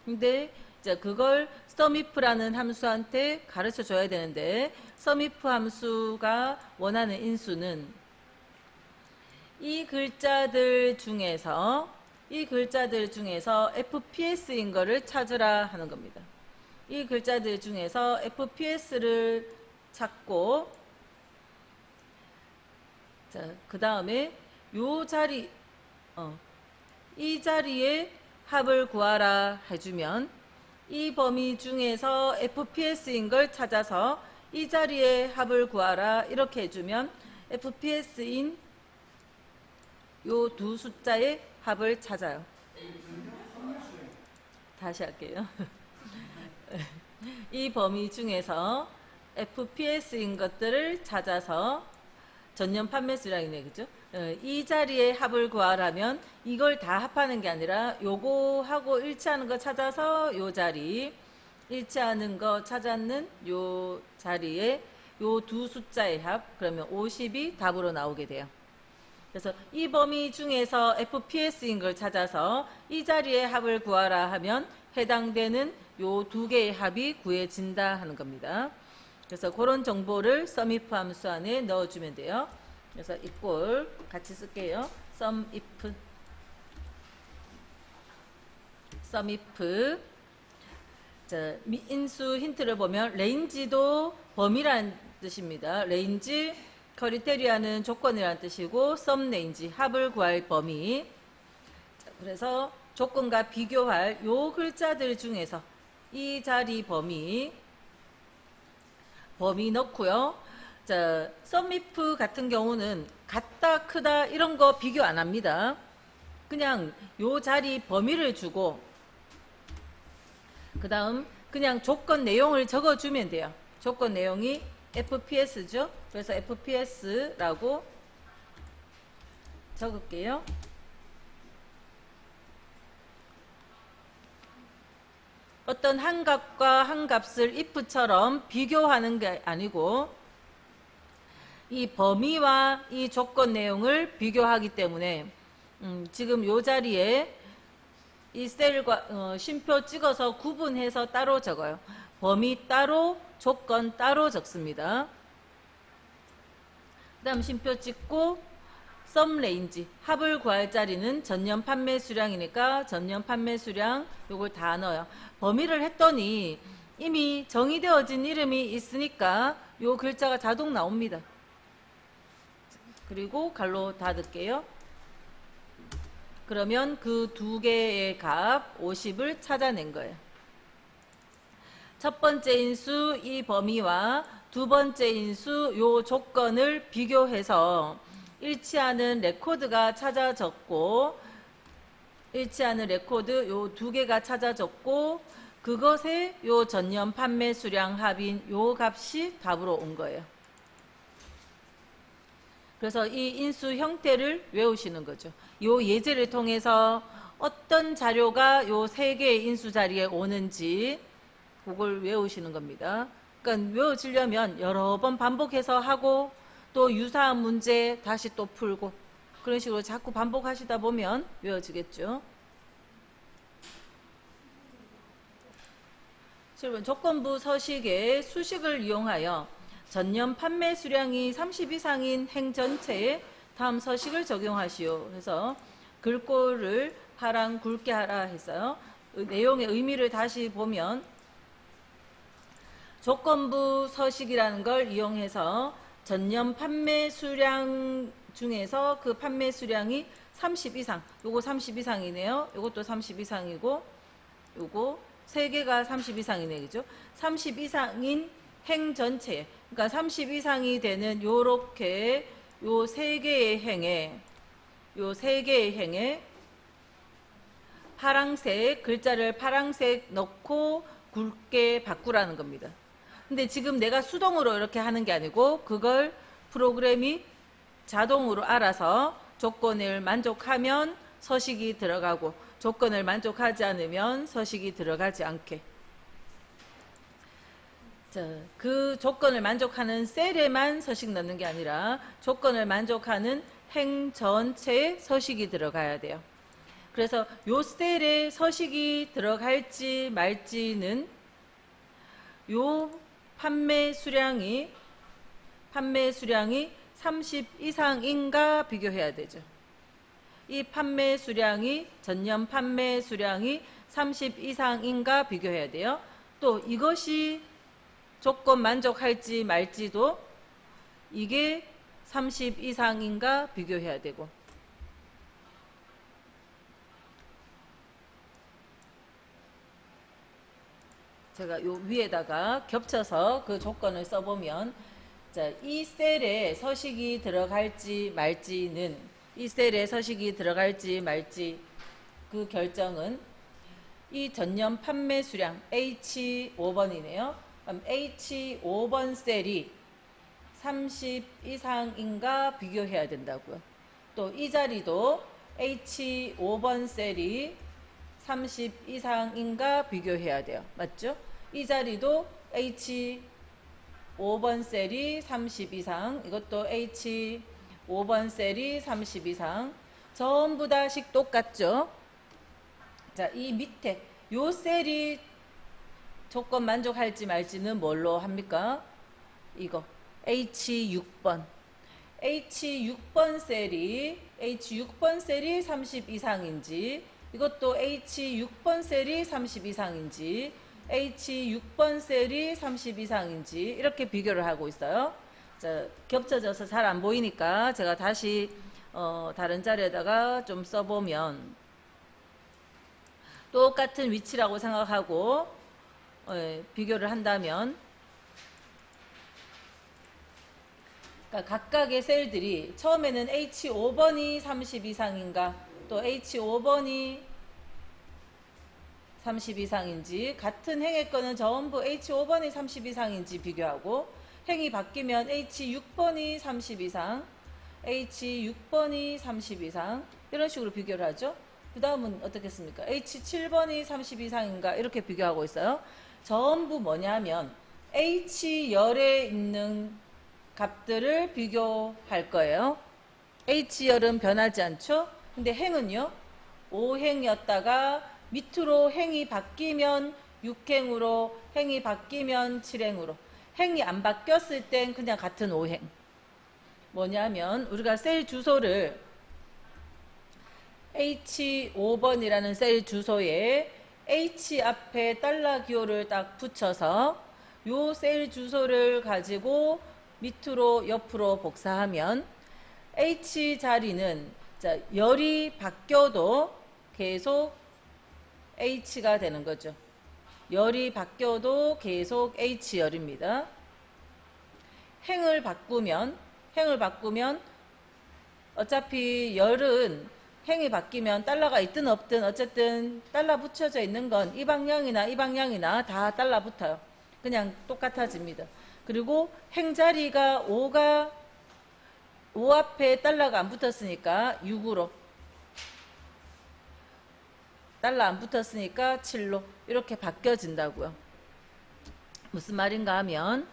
근데 이제 그걸 sumif라는 함수한테 가르쳐 줘야 되는데, sumif 함수가 원하는 인수는 이 글자들 중에서 FPS인 거를 찾으라 하는 겁니다. 이 글자들 중에서 FPS를 찾고, 자, 그 다음에 요 자리, 이 자리에 합을 구하라 해주면, 이 범위 중에서 FPS인 걸 찾아서 이 자리에 합을 구하라 이렇게 해주면 FPS인 요 두 숫자의 합을 찾아요. 다시 할게요. 이 범위 중에서 FPS인 것들을 찾아서 전년 판매 수량이네, 그죠? 이 자리에 합을 구하라면 이걸 다 합하는 게 아니라 요거하고 일치하는 거 찾아서 요 자리, 일치하는 거 찾았는 요 자리에 요 두 숫자의 합, 그러면 50이 답으로 나오게 돼요. 그래서 이 범위 중에서 FPS인 걸 찾아서 이 자리에 합을 구하라 하면 해당되는 요 두 개의 합이 구해진다 하는 겁니다. 그래서 그런 정보를 sumif 함수 안에 넣어주면 돼요. 그래서 equal 같이 쓸게요. sumif 자, 인수 힌트를 보면 range도 범위란 뜻입니다. range, criteria는 조건이란 뜻이고 sum range, 합을 구할 범위. 자, 그래서 조건과 비교할 요 글자들 중에서 이 자리 범위 넣고요. 자, sumif 같은 경우는 같다, 크다 이런 거 비교 안 합니다. 그냥 요 자리 범위를 주고 그 다음 그냥 조건 내용을 적어주면 돼요. 조건 내용이 FPS죠. 그래서 FPS라고 적을게요. 어떤 한 값과 한 값을 if처럼 비교하는 게 아니고 이 범위와 이 조건 내용을 비교하기 때문에 지금 요 자리에 이 셀과 쉼표 찍어서 구분해서 따로 적어요. 범위 따로, 조건 따로 적습니다. 그 다음 쉼표 찍고 sum range, 합을 구할 자리는 전년 판매 수량이니까 전년 판매 수량 요걸 다 넣어요. 범위를 했더니 이미 정의되어진 이름이 있으니까 요 글자가 자동 나옵니다. 그리고 갈로 닫을게요. 그러면 그 두 개의 값 50을 찾아낸 거예요. 첫 번째 인수 이 범위와 두 번째 인수 요 조건을 비교해서 일치하는 레코드가 찾아졌고, 일치하는 레코드 요 두 개가 찾아졌고, 그것에 요 전년 판매 수량 합인 요 값이 답으로 온 거예요. 그래서 이 인수 형태를 외우시는 거죠. 요 예제를 통해서 어떤 자료가 요 세 개의 인수 자리에 오는지 그걸 외우시는 겁니다. 그러니까 외워지려면 여러 번 반복해서 하고 또 유사한 문제 다시 또 풀고 그런 식으로 자꾸 반복하시다 보면 외워지겠죠. 7번 조건부 서식에 수식을 이용하여 전년 판매 수량이 30 이상인 행 전체에 다음 서식을 적용하시오. 그래서 글꼴을 파랑 굵게 하라 했어요. 내용의 의미를 다시 보면 조건부 서식이라는 걸 이용해서 전년 판매 수량 중에서 그 판매 수량이 30 이상, 요거 30 이상이네요. 요것도 30 이상이고, 요거 세 개가 30 이상이네, 그죠? 30 이상인 행 전체, 그러니까 30 이상이 되는 요렇게 요 세 개의 행에 파랑색, 글자를 파랑색 넣고 굵게 바꾸라는 겁니다. 근데 지금 내가 수동으로 이렇게 하는 게 아니고 그걸 프로그램이 자동으로 알아서 조건을 만족하면 서식이 들어가고 조건을 만족하지 않으면 서식이 들어가지 않게. 자, 그 조건을 만족하는 셀에만 서식 넣는 게 아니라 조건을 만족하는 행 전체에 서식이 들어가야 돼요. 그래서 요 셀에 서식이 들어갈지 말지는 요 판매 수량이 30 이상인가 비교해야 되죠. 이 판매 수량이 전년 판매 수량이 30 이상인가 비교해야 돼요. 또 이것이 조건 만족할지 말지도 이게 30 이상인가 비교해야 되고, 제가 요 위에다가 겹쳐서 그 조건을 써보면, 자, 이 셀에 서식이 들어갈지 말지는, 이 셀에 서식이 들어갈지 말지 그 결정은 이 전년 판매 수량 H5번이네요. 그럼 H5번 셀이 30 이상인가 비교해야 된다고요. 또 이 자리도 H5번 셀이 30 이상인가 비교해야 돼요. 맞죠? 이 자리도 H5번 셀이 30 이상, 이것도 H5번 셀이 30 이상, 전부 다씩 똑같죠? 자, 이 밑에 요 셀이 조건 만족할지 말지는 뭘로 합니까? 이거 H6번. H6번 셀이 30 이상인지, 이것도 H6번 셀이 30 이상인지, H6번 셀이 30 이상인지 이렇게 비교를 하고 있어요. 자, 겹쳐져서 잘 안 보이니까 제가 다시 다른 자리에다가 좀 써보면, 똑같은 위치라고 생각하고 비교를 한다면, 그러니까 각각의 셀들이 처음에는 H5번이 30 이상인가, 또 H5번이 30 이상인지, 같은 행의 거는 전부 H5번이 30 이상인지 비교하고, 행이 바뀌면 H6번이 30 이상, H6번이 30 이상 이런 식으로 비교를 하죠. 그 다음은 어떻겠습니까? H7번이 30 이상인가 이렇게 비교하고 있어요. 전부 뭐냐면 H열에 있는 값들을 비교할 거예요. H열은 변하지 않죠? 근데 행은요? 5행이었다가 밑으로 행이 바뀌면 6행으로, 행이 바뀌면 7행으로, 행이 안 바뀌었을 땐 그냥 같은 5행. 뭐냐면 우리가 셀 주소를 H5번이라는 셀 주소에 H 앞에 달러 기호를 딱 붙여서 요 셀 주소를 가지고 밑으로 옆으로 복사하면 H 자리는, 자, 열이 바뀌어도 계속 H가 되는 거죠. 열이 바뀌어도 계속 H열입니다. 행을 바꾸면 어차피 열은 행이 바뀌면 달러가 있든 없든 어쨌든 달러 붙여져 있는 건 이 방향이나 이 방향이나 다 달러 붙어요. 그냥 똑같아집니다. 그리고 행 자리가 5 앞에 달러가 안 붙었으니까 6으로, 달러 안 붙었으니까 7로 이렇게 바뀌어진다고요. 무슨 말인가 하면,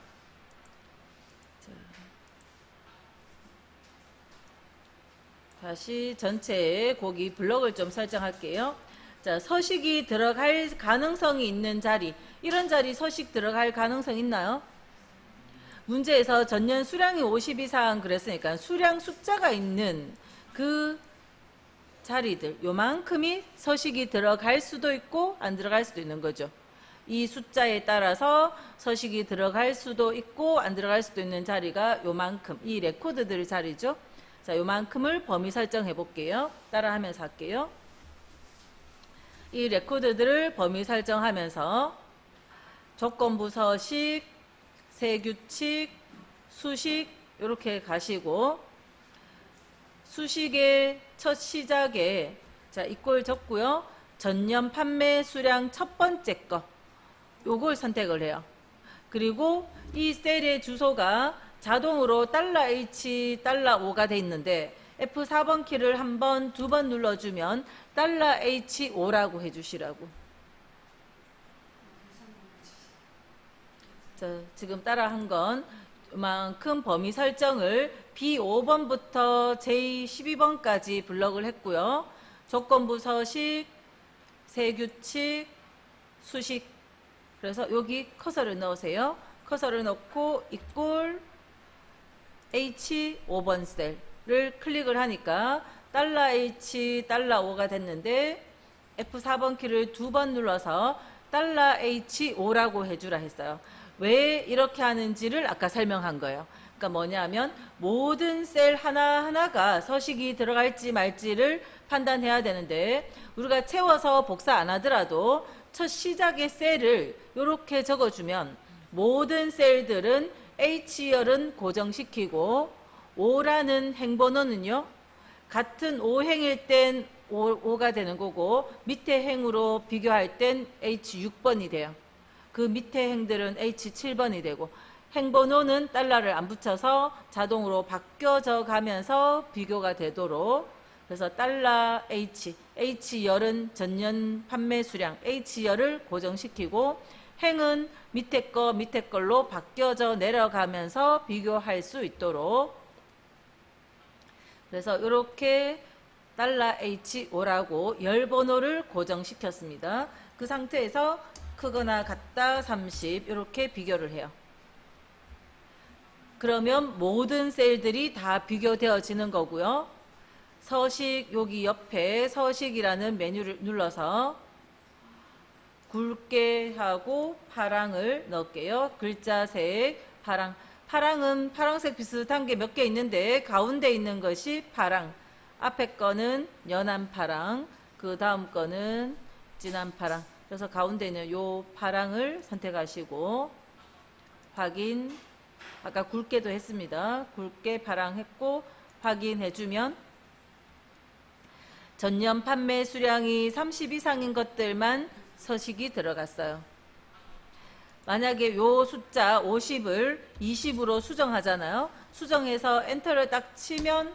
다시 전체에 거기 블럭을 좀 설정할게요. 자, 서식이 들어갈 가능성이 있는 자리, 이런 자리 서식 들어갈 가능성 있나요? 문제에서 전년 수량이 50 이상 그랬으니까 수량 숫자가 있는 그 자리들, 요만큼이 서식이 들어갈 수도 있고 안 들어갈 수도 있는 거죠. 이 숫자에 따라서 서식이 들어갈 수도 있고 안 들어갈 수도 있는 자리가 요만큼, 이 레코드들 자리죠. 자, 요만큼을 범위 설정해 볼게요. 따라하면서 할게요. 이 레코드들을 범위 설정하면서 조건부 서식, 세규칙, 수식 이렇게 가시고 수식의 첫 시작에 자 이꼴 적고요. 전년 판매 수량 첫 번째 거 요걸 선택을 해요. 그리고 이 셀의 주소가 자동으로 $H, $5가 돼 있는데 F4번 키를 한 번, 두 번 눌러주면 $H5라고 해주시라고. 자, 지금 따라한 건 이만큼 범위 설정을 B5번부터 J12번까지 블럭을 했고요. 조건부 서식, 세규칙, 수식. 그래서 여기 커서를 넣으세요. 커서를 넣고 이꼴 H5번 셀을 클릭을 하니까 $H, $5가 됐는데 F4번 키를 두 번 눌러서 $H5라고 해주라 했어요. 왜 이렇게 하는지를 아까 설명한 거예요. 그러니까 뭐냐면 모든 셀 하나하나가 서식이 들어갈지 말지를 판단해야 되는데 우리가 채워서 복사 안 하더라도 첫 시작의 셀을 이렇게 적어주면 모든 셀들은 H열은 고정시키고 5라는 행번호는요. 같은 5행일 땐 5가 되는 거고 밑에 행으로 비교할 땐 H6번이 돼요. 그 밑에 행들은 H7번이 되고 행번호는 $를 안 붙여서 자동으로 바뀌어져 가면서 비교가 되도록 그래서 $H, H열은 전년 판매 수량 H열을 고정시키고 행은 밑에 걸로 바뀌어져 내려가면서 비교할 수 있도록 그래서 이렇게 $H5라고 열 번호를 고정시켰습니다. 그 상태에서 크거나 같다 30 이렇게 비교를 해요. 그러면 모든 셀들이 다 비교되어지는 거고요. 서식 여기 옆에 서식이라는 메뉴를 눌러서 굵게 하고 파랑을 넣을게요. 글자색 파랑. 파랑은 파랑색 비슷한 게 몇 개 있는데 가운데 있는 것이 파랑. 앞에 거는 연한 파랑. 그 다음 거는 진한 파랑. 그래서 가운데 있는 요 파랑을 선택하시고 확인. 아까 굵게도 했습니다. 굵게 파랑했고 확인해주면 전년 판매 수량이 30 이상인 것들만 서식이 들어갔어요. 만약에 요 숫자 50을 20으로 수정하잖아요. 수정해서 엔터를 딱 치면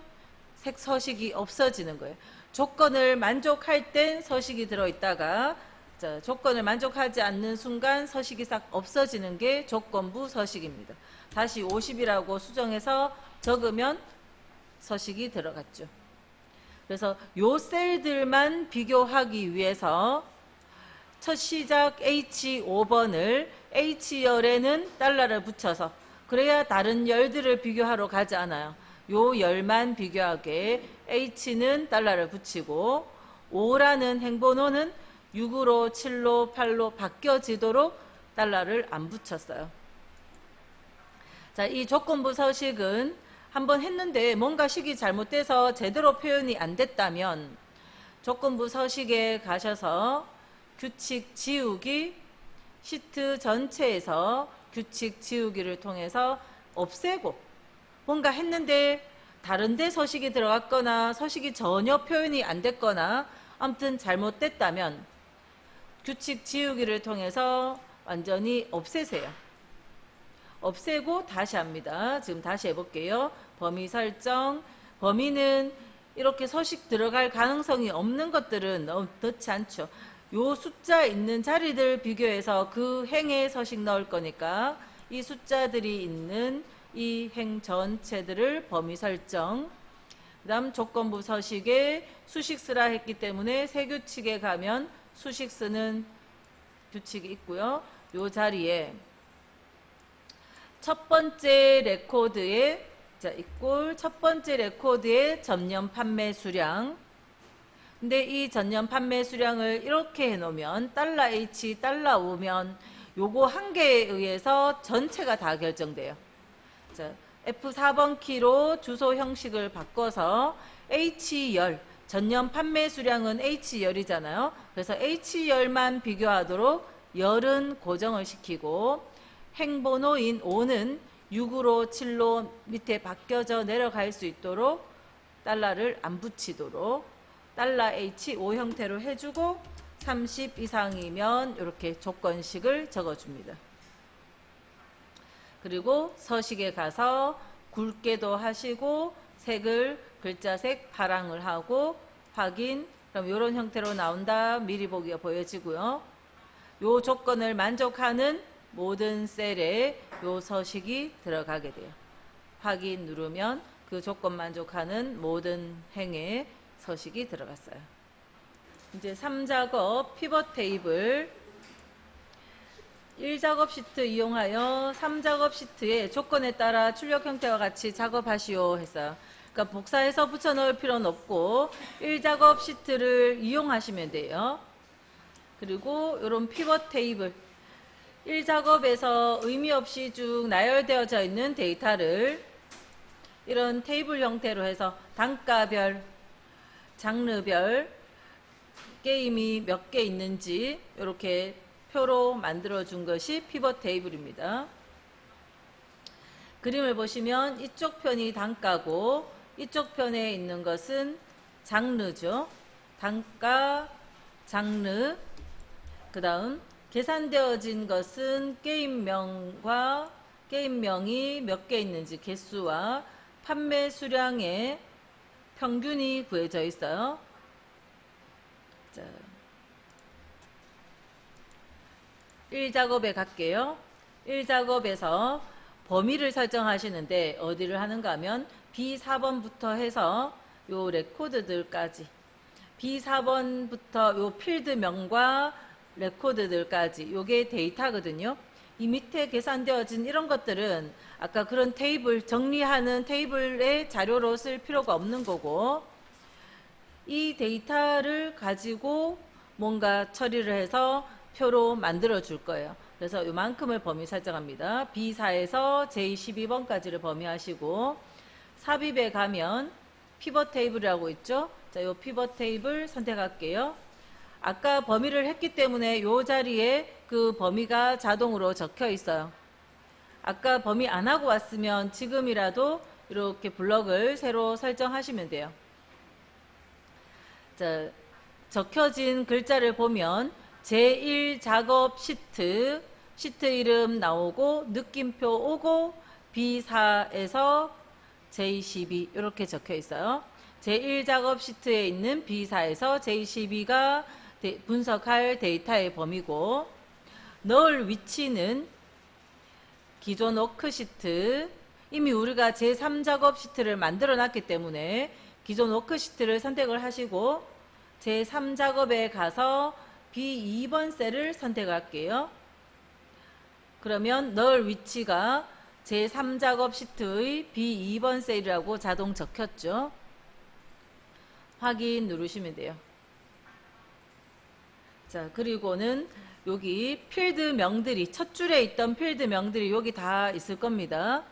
색 서식이 없어지는 거예요. 조건을 만족할 땐 서식이 들어있다가 자, 조건을 만족하지 않는 순간 서식이 싹 없어지는 게 조건부 서식입니다. 다시 50이라고 수정해서 적으면 서식이 들어갔죠. 그래서 요 셀들만 비교하기 위해서 첫 시작 H5번을 H열에는 $를 붙여서 그래야 다른 열들을 비교하러 가지 않아요. 요 열만 비교하게 H는 $를 붙이고 5라는 행번호는 6으로 7로 8로 바뀌어지도록 $를 안 붙였어요. 자, 이 조건부 서식은 한번 했는데 뭔가 식이 잘못돼서 제대로 표현이 안 됐다면 조건부 서식에 가셔서 규칙 지우기 시트 전체에서 규칙 지우기를 통해서 없애고 뭔가 했는데 다른데 서식이 들어갔거나 서식이 전혀 표현이 안 됐거나 아무튼 잘못됐다면 규칙 지우기를 통해서 완전히 없애세요. 없애고 다시 합니다. 지금 다시 해볼게요. 범위 설정. 범위는 이렇게 서식 들어갈 가능성이 없는 것들은 넣지 않죠. 요 숫자 있는 자리들 비교해서 그 행에 서식 넣을 거니까 이 숫자들이 있는 이 행 전체들을 범위 설정. 그 다음 조건부 서식에 수식쓰라 했기 때문에 세규칙에 가면 수식쓰는 규칙이 있고요. 요 자리에 첫 번째 레코드에 이꼴 첫 번째 레코드의 전년 판매 수량. 근데 이 전년 판매 수량을 이렇게 해놓으면 달러 H, 달러 O면 요거 한 개에 의해서 전체가 다 결정돼요. 자, F4번 키로 주소 형식을 바꿔서 H열, 전년 판매 수량은 H열이잖아요. 그래서 H열만 비교하도록 열은 고정을 시키고 행번호인 5는 6으로 7로 밑에 바뀌어져 내려갈 수 있도록 달러를 안 붙이도록 달러 H 5 형태로 해주고 30 이상이면 이렇게 조건식을 적어줍니다. 그리고 서식에 가서 굵게도 하시고 색을 글자색 파랑을 하고 확인. 그럼 이런 형태로 나온다. 미리 보기가 보여지고요. 요 조건을 만족하는 모든 셀에 요 서식이 들어가게 돼요. 확인 누르면 그 조건 만족하는 모든 행에 서식이 들어갔어요. 이제 3작업 피벗 테이블 1작업 시트 이용하여 3작업 시트의 조건에 따라 출력 형태와 같이 작업하시오 했어요. 그러니까 복사해서 붙여 넣을 필요는 없고 1작업 시트를 이용하시면 돼요. 그리고 이런 피벗 테이블 1작업에서 의미 없이 쭉 나열되어져 있는 데이터를 이런 테이블 형태로 해서 단가별, 장르별, 게임이 몇 개 있는지 이렇게 표로 만들어 준 것이 피벗 테이블입니다. 그림을 보시면 이쪽 편이 단가고 이쪽 편에 있는 것은 장르죠. 단가, 장르. 그 다음 계산되어진 것은 게임명과 게임명이 몇 개 있는지 개수와 판매 수량의 평균이 구해져 있어요. 자, 1작업에 갈게요. 1작업에서 범위를 설정하시는데 어디를 하는가 하면 B4번부터 해서 요 레코드들까지 B4번부터 요 필드명과 레코드들까지 요게 데이터거든요. 이 밑에 계산되어진 이런 것들은 아까 그런 테이블 정리하는 테이블의 자료로 쓸 필요가 없는 거고 이 데이터를 가지고 뭔가 처리를 해서 표로 만들어 줄 거예요. 그래서 요만큼을 범위 설정합니다. B4에서 J12번까지를 범위하시고 삽입에 가면 피벗 테이블이라고 있죠. 자, 요 피벗 테이블 선택할게요. 아까 범위를 했기 때문에 요 자리에 그 범위가 자동으로 적혀 있어요. 아까 범위 안 하고 왔으면 지금이라도 이렇게 블럭을 새로 설정하시면 돼요. 자, 적혀진 글자를 보면 제1작업 시트, 시트 이름 나오고 느낌표 오고 B4에서 J12 이렇게 적혀 있어요. 제1작업 시트에 있는 B4에서 J12가 분석할 데이터의 범위고 넣을 위치는 기존 워크시트 이미 우리가 제3작업 시트를 만들어 놨기 때문에 기존 워크시트를 선택을 하시고 제3작업에 가서 B2번 셀을 선택할게요. 그러면 넣을 위치가 제3작업 시트의 B2번 셀이라고 자동 적혔죠. 확인 누르시면 돼요. 자, 그리고는 여기 필드명들이 첫 줄에 있던 필드명들이 여기 다 있을 겁니다.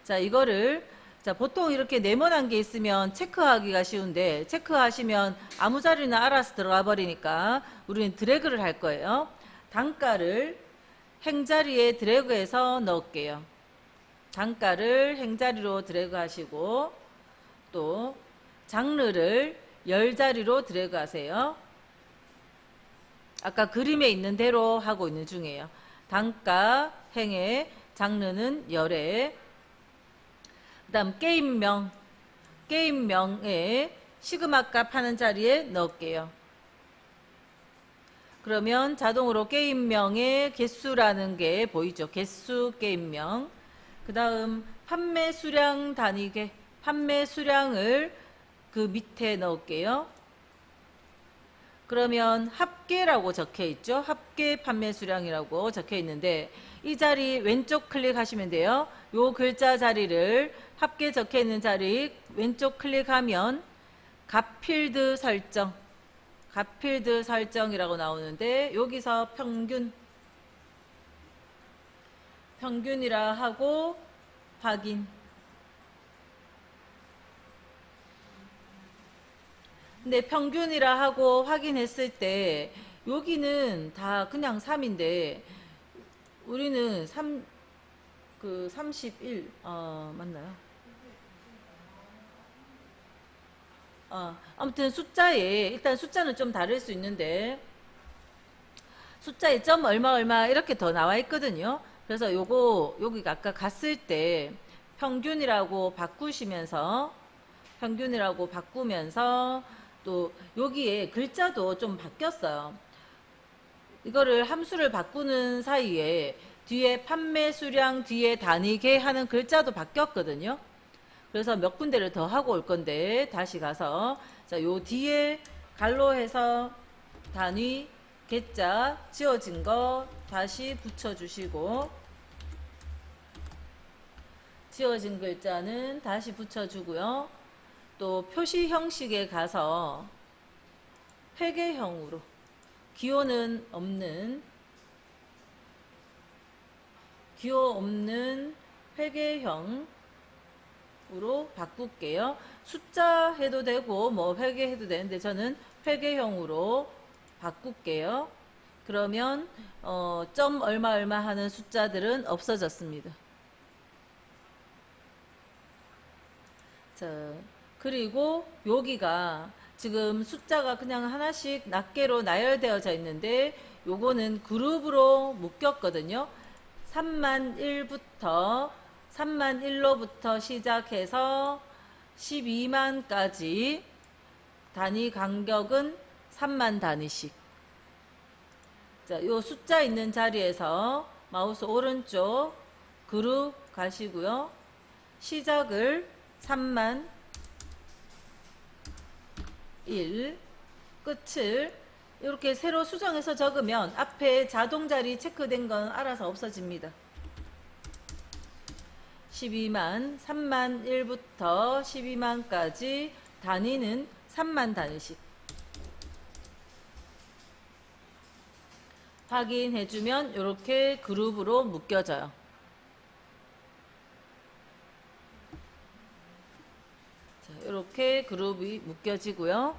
자, 이거를 자, 보통 이렇게 네모난 게 있으면 체크하기가 쉬운데 체크하시면 아무 자리나 알아서 들어가 버리니까 우리는 드래그를 할 거예요. 단가를 행자리에 드래그해서 넣을게요. 단가를 행자리로 드래그 하시고 또 장르를 열자리로 드래그 하세요. 아까 그림에 있는 대로 하고 있는 중이에요. 단가, 행에, 장르는 열에. 그 다음 게임명, 게임명에 시그마 값 하는 자리에 넣을게요. 그러면 자동으로 게임명의 개수라는 게 보이죠. 개수 게임명. 그 다음 판매 수량 단위계, 판매 수량을 그 밑에 넣을게요. 그러면 합계라고 적혀 있죠. 합계 판매 수량이라고 적혀 있는데 이 자리 왼쪽 클릭하시면 돼요. 요 글자 자리를 합계 적혀 있는 자리 왼쪽 클릭하면 값필드 설정, 값필드 설정이라고 나오는데 여기서 평균이라 하고 확인. 근데 평균이라 하고 확인했을 때 여기는 다 그냥 3인데 우리는 31 맞나요? 아무튼 숫자에 일단 숫자는 좀 다를 수 있는데 숫자에 점 얼마 얼마 이렇게 더 나와 있거든요. 그래서 요거 여기가 아까 갔을 때 평균이라고 바꾸시면서 또 여기에 글자도 좀 바뀌었어요. 이거를 함수를 바꾸는 사이에 뒤에 판매 수량 뒤에 단위계 하는 글자도 바뀌었거든요. 그래서 몇 군데를 더 하고 올 건데 다시 가서 자, 요 뒤에 갈로해서 단위 개자 지워진 거 다시 붙여주시고 지워진 글자는 다시 붙여주고요. 또 표시 형식에 가서 회계형으로 기호 없는 회계형으로 바꿀게요. 숫자 해도 되고 뭐 회계해도 되는데 저는 회계형으로 바꿀게요. 그러면 점 얼마 얼마 하는 숫자들은 없어졌습니다. 자, 그리고 여기가 지금 숫자가 그냥 하나씩 낱개로 나열되어져 있는데 요거는 그룹으로 묶였거든요. 3만1로부터 시작해서 12만까지 단위 간격은 3만 단위씩. 자, 요 숫자 있는 자리에서 마우스 오른쪽 그룹 가시고요. 시작을 3만 1, 끝을 이렇게 새로 수정해서 적으면 앞에 자동 자리 체크된 건 알아서 없어집니다. 12만, 3만 1부터 12만까지 단위는 3만 단위씩. 확인해주면 이렇게 그룹으로 묶여져요. 자, 이렇게 그룹이 묶여지고요.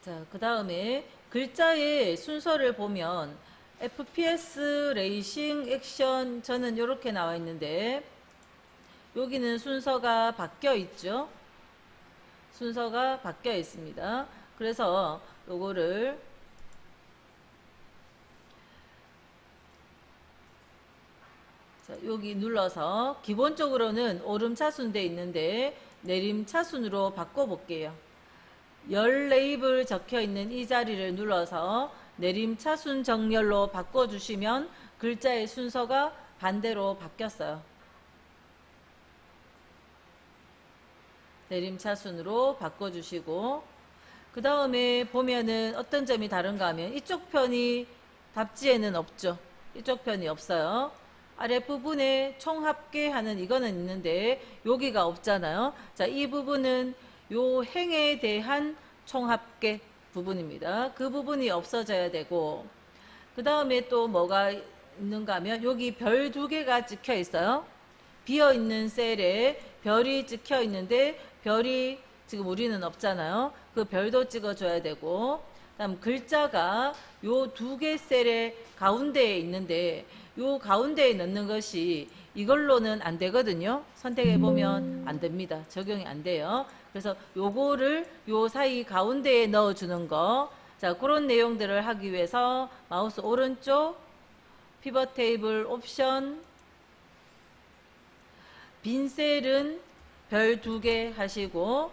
자, 그 다음에 글자의 순서를 보면 FPS, 레이싱, 액션 저는 이렇게 나와 있는데 여기는 순서가 바뀌어 있죠. 순서가 바뀌어 있습니다. 그래서 요거를 자, 여기 눌러서 기본적으로는 오름 차순돼 있는데 내림 차순으로 바꿔 볼게요. 열 레이블 적혀 있는 이 자리를 눌러서 내림 차순 정렬로 바꿔 주시면 글자의 순서가 반대로 바뀌었어요. 내림 차순으로 바꿔 주시고 그 다음에 보면은 어떤 점이 다른가 하면 이쪽 편이 답지에는 없죠. 이쪽 편이 없어요. 아랫부분에 총합계하는 이거는 있는데 여기가 없잖아요. 자, 이 부분은 요 행에 대한 총합계 부분입니다. 그 부분이 없어져야 되고 그 다음에 또 뭐가 있는가 하면 여기 별 2개가 찍혀 있어요. 비어 있는 셀에 별이 찍혀 있는데 별이 지금 우리는 없잖아요. 그 별도 찍어줘야 되고 다음 글자가 요 2개 셀의 가운데에 있는데 요 가운데에 넣는 것이 이걸로는 안 되거든요. 선택해 보면 안 됩니다. 적용이 안 돼요. 그래서 요거를 요 사이 가운데에 넣어 주는 거. 자, 그런 내용들을 하기 위해서 마우스 오른쪽 피벗 테이블 옵션 빈 셀은 별 2개 하시고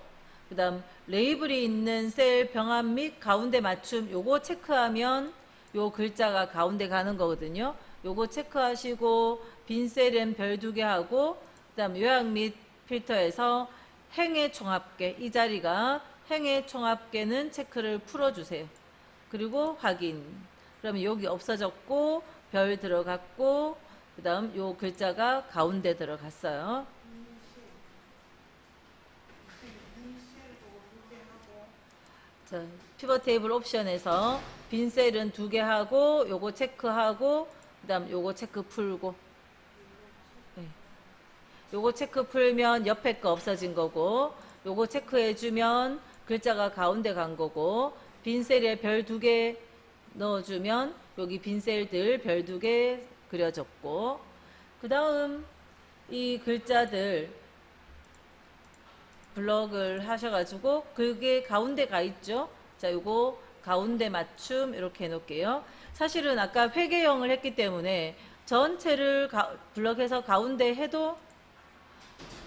그다음 레이블이 있는 셀 병합 및 가운데 맞춤 요거 체크하면 요 글자가 가운데 가는 거거든요. 요거 체크하시고 빈 셀은 별 2개 하고 그다음 요약 및 필터에서 행의 총합계 이 자리가 행의 총합계는 체크를 풀어주세요. 그리고 확인. 그러면 여기 없어졌고 별 들어갔고 그 다음 요 글자가 가운데 들어갔어요. 자, 피벗 테이블 옵션에서 빈 셀은 2개 하고 요거 체크하고 그 다음 요거 체크 풀고 네. 요거 체크 풀면 옆에 거 없어진 거고 요거 체크해주면 글자가 가운데 간 거고 빈 셀에 별 2개 넣어주면 여기 빈 셀들 별 2개 그려졌고 그 다음 이 글자들 블럭을 하셔가지고 그게 가운데 가 있죠. 자, 요거 가운데 맞춤 이렇게 해놓을게요. 사실은 아까 회계형을 했기 때문에 전체를 블럭해서 가운데 해도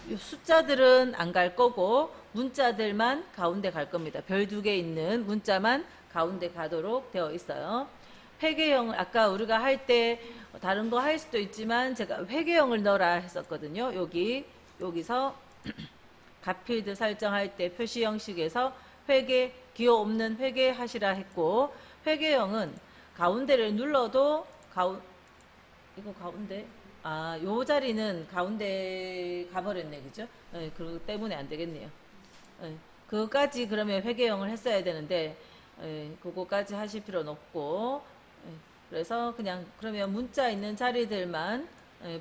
이 숫자들은 안 갈 거고 문자들만 가운데 갈 겁니다. 별 2개 있는 문자만 가운데 가도록 되어 있어요. 회계형을 아까 우리가 할 때 다른 거 할 수도 있지만 제가 회계형을 넣어라 했었거든요. 여기서 값필드 설정할 때 표시 형식에서 회계, 기호 없는 회계 하시라 했고 회계형은 가운데를 눌러도 이거 가운데 요 자리는 가운데 가버렸네 그죠? 네, 그거 때문에 안 되겠네요. 네, 그거까지 그러면 회계형을 했어야 되는데 그거까지 하실 필요는 없고 그래서 그냥 그러면 문자 있는 자리들만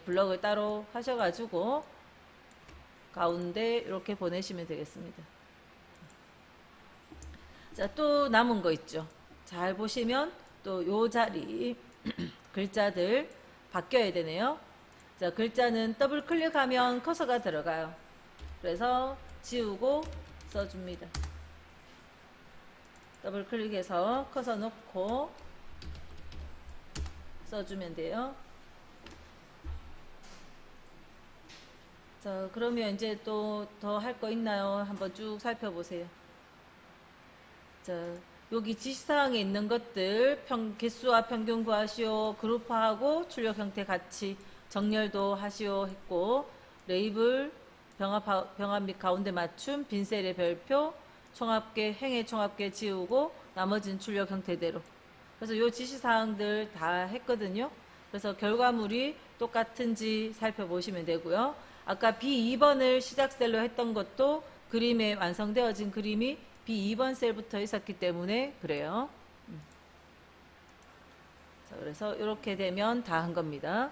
블럭을 따로 하셔가지고 가운데 이렇게 보내시면 되겠습니다. 자, 또 남은 거 있죠. 잘 보시면 또 요 자리 글자들 바뀌어야 되네요. 자, 글자는 더블 클릭하면 커서가 들어가요. 그래서 지우고 써줍니다. 더블 클릭해서 커서 놓고 써주면 돼요. 자, 그러면 이제 또 더 할 거 있나요? 한번 쭉 살펴보세요. 자, 여기 지시사항에 있는 것들 개수와 평균 구하시오, 그룹화하고 출력 형태 같이 정렬도 하시오 했고 레이블, 병합 및 가운데 맞춤, 빈셀의 별표, 총합계, 행의 총합계 지우고 나머지는 출력 형태대로. 그래서 요 지시사항들 다 했거든요. 그래서 결과물이 똑같은지 살펴보시면 되고요. 아까 B2번을 시작셀로 했던 것도 그림에 완성되어진 그림이 B2번 셀부터 있었기 때문에 그래요. 자, 그래서 이렇게 되면 다 한 겁니다.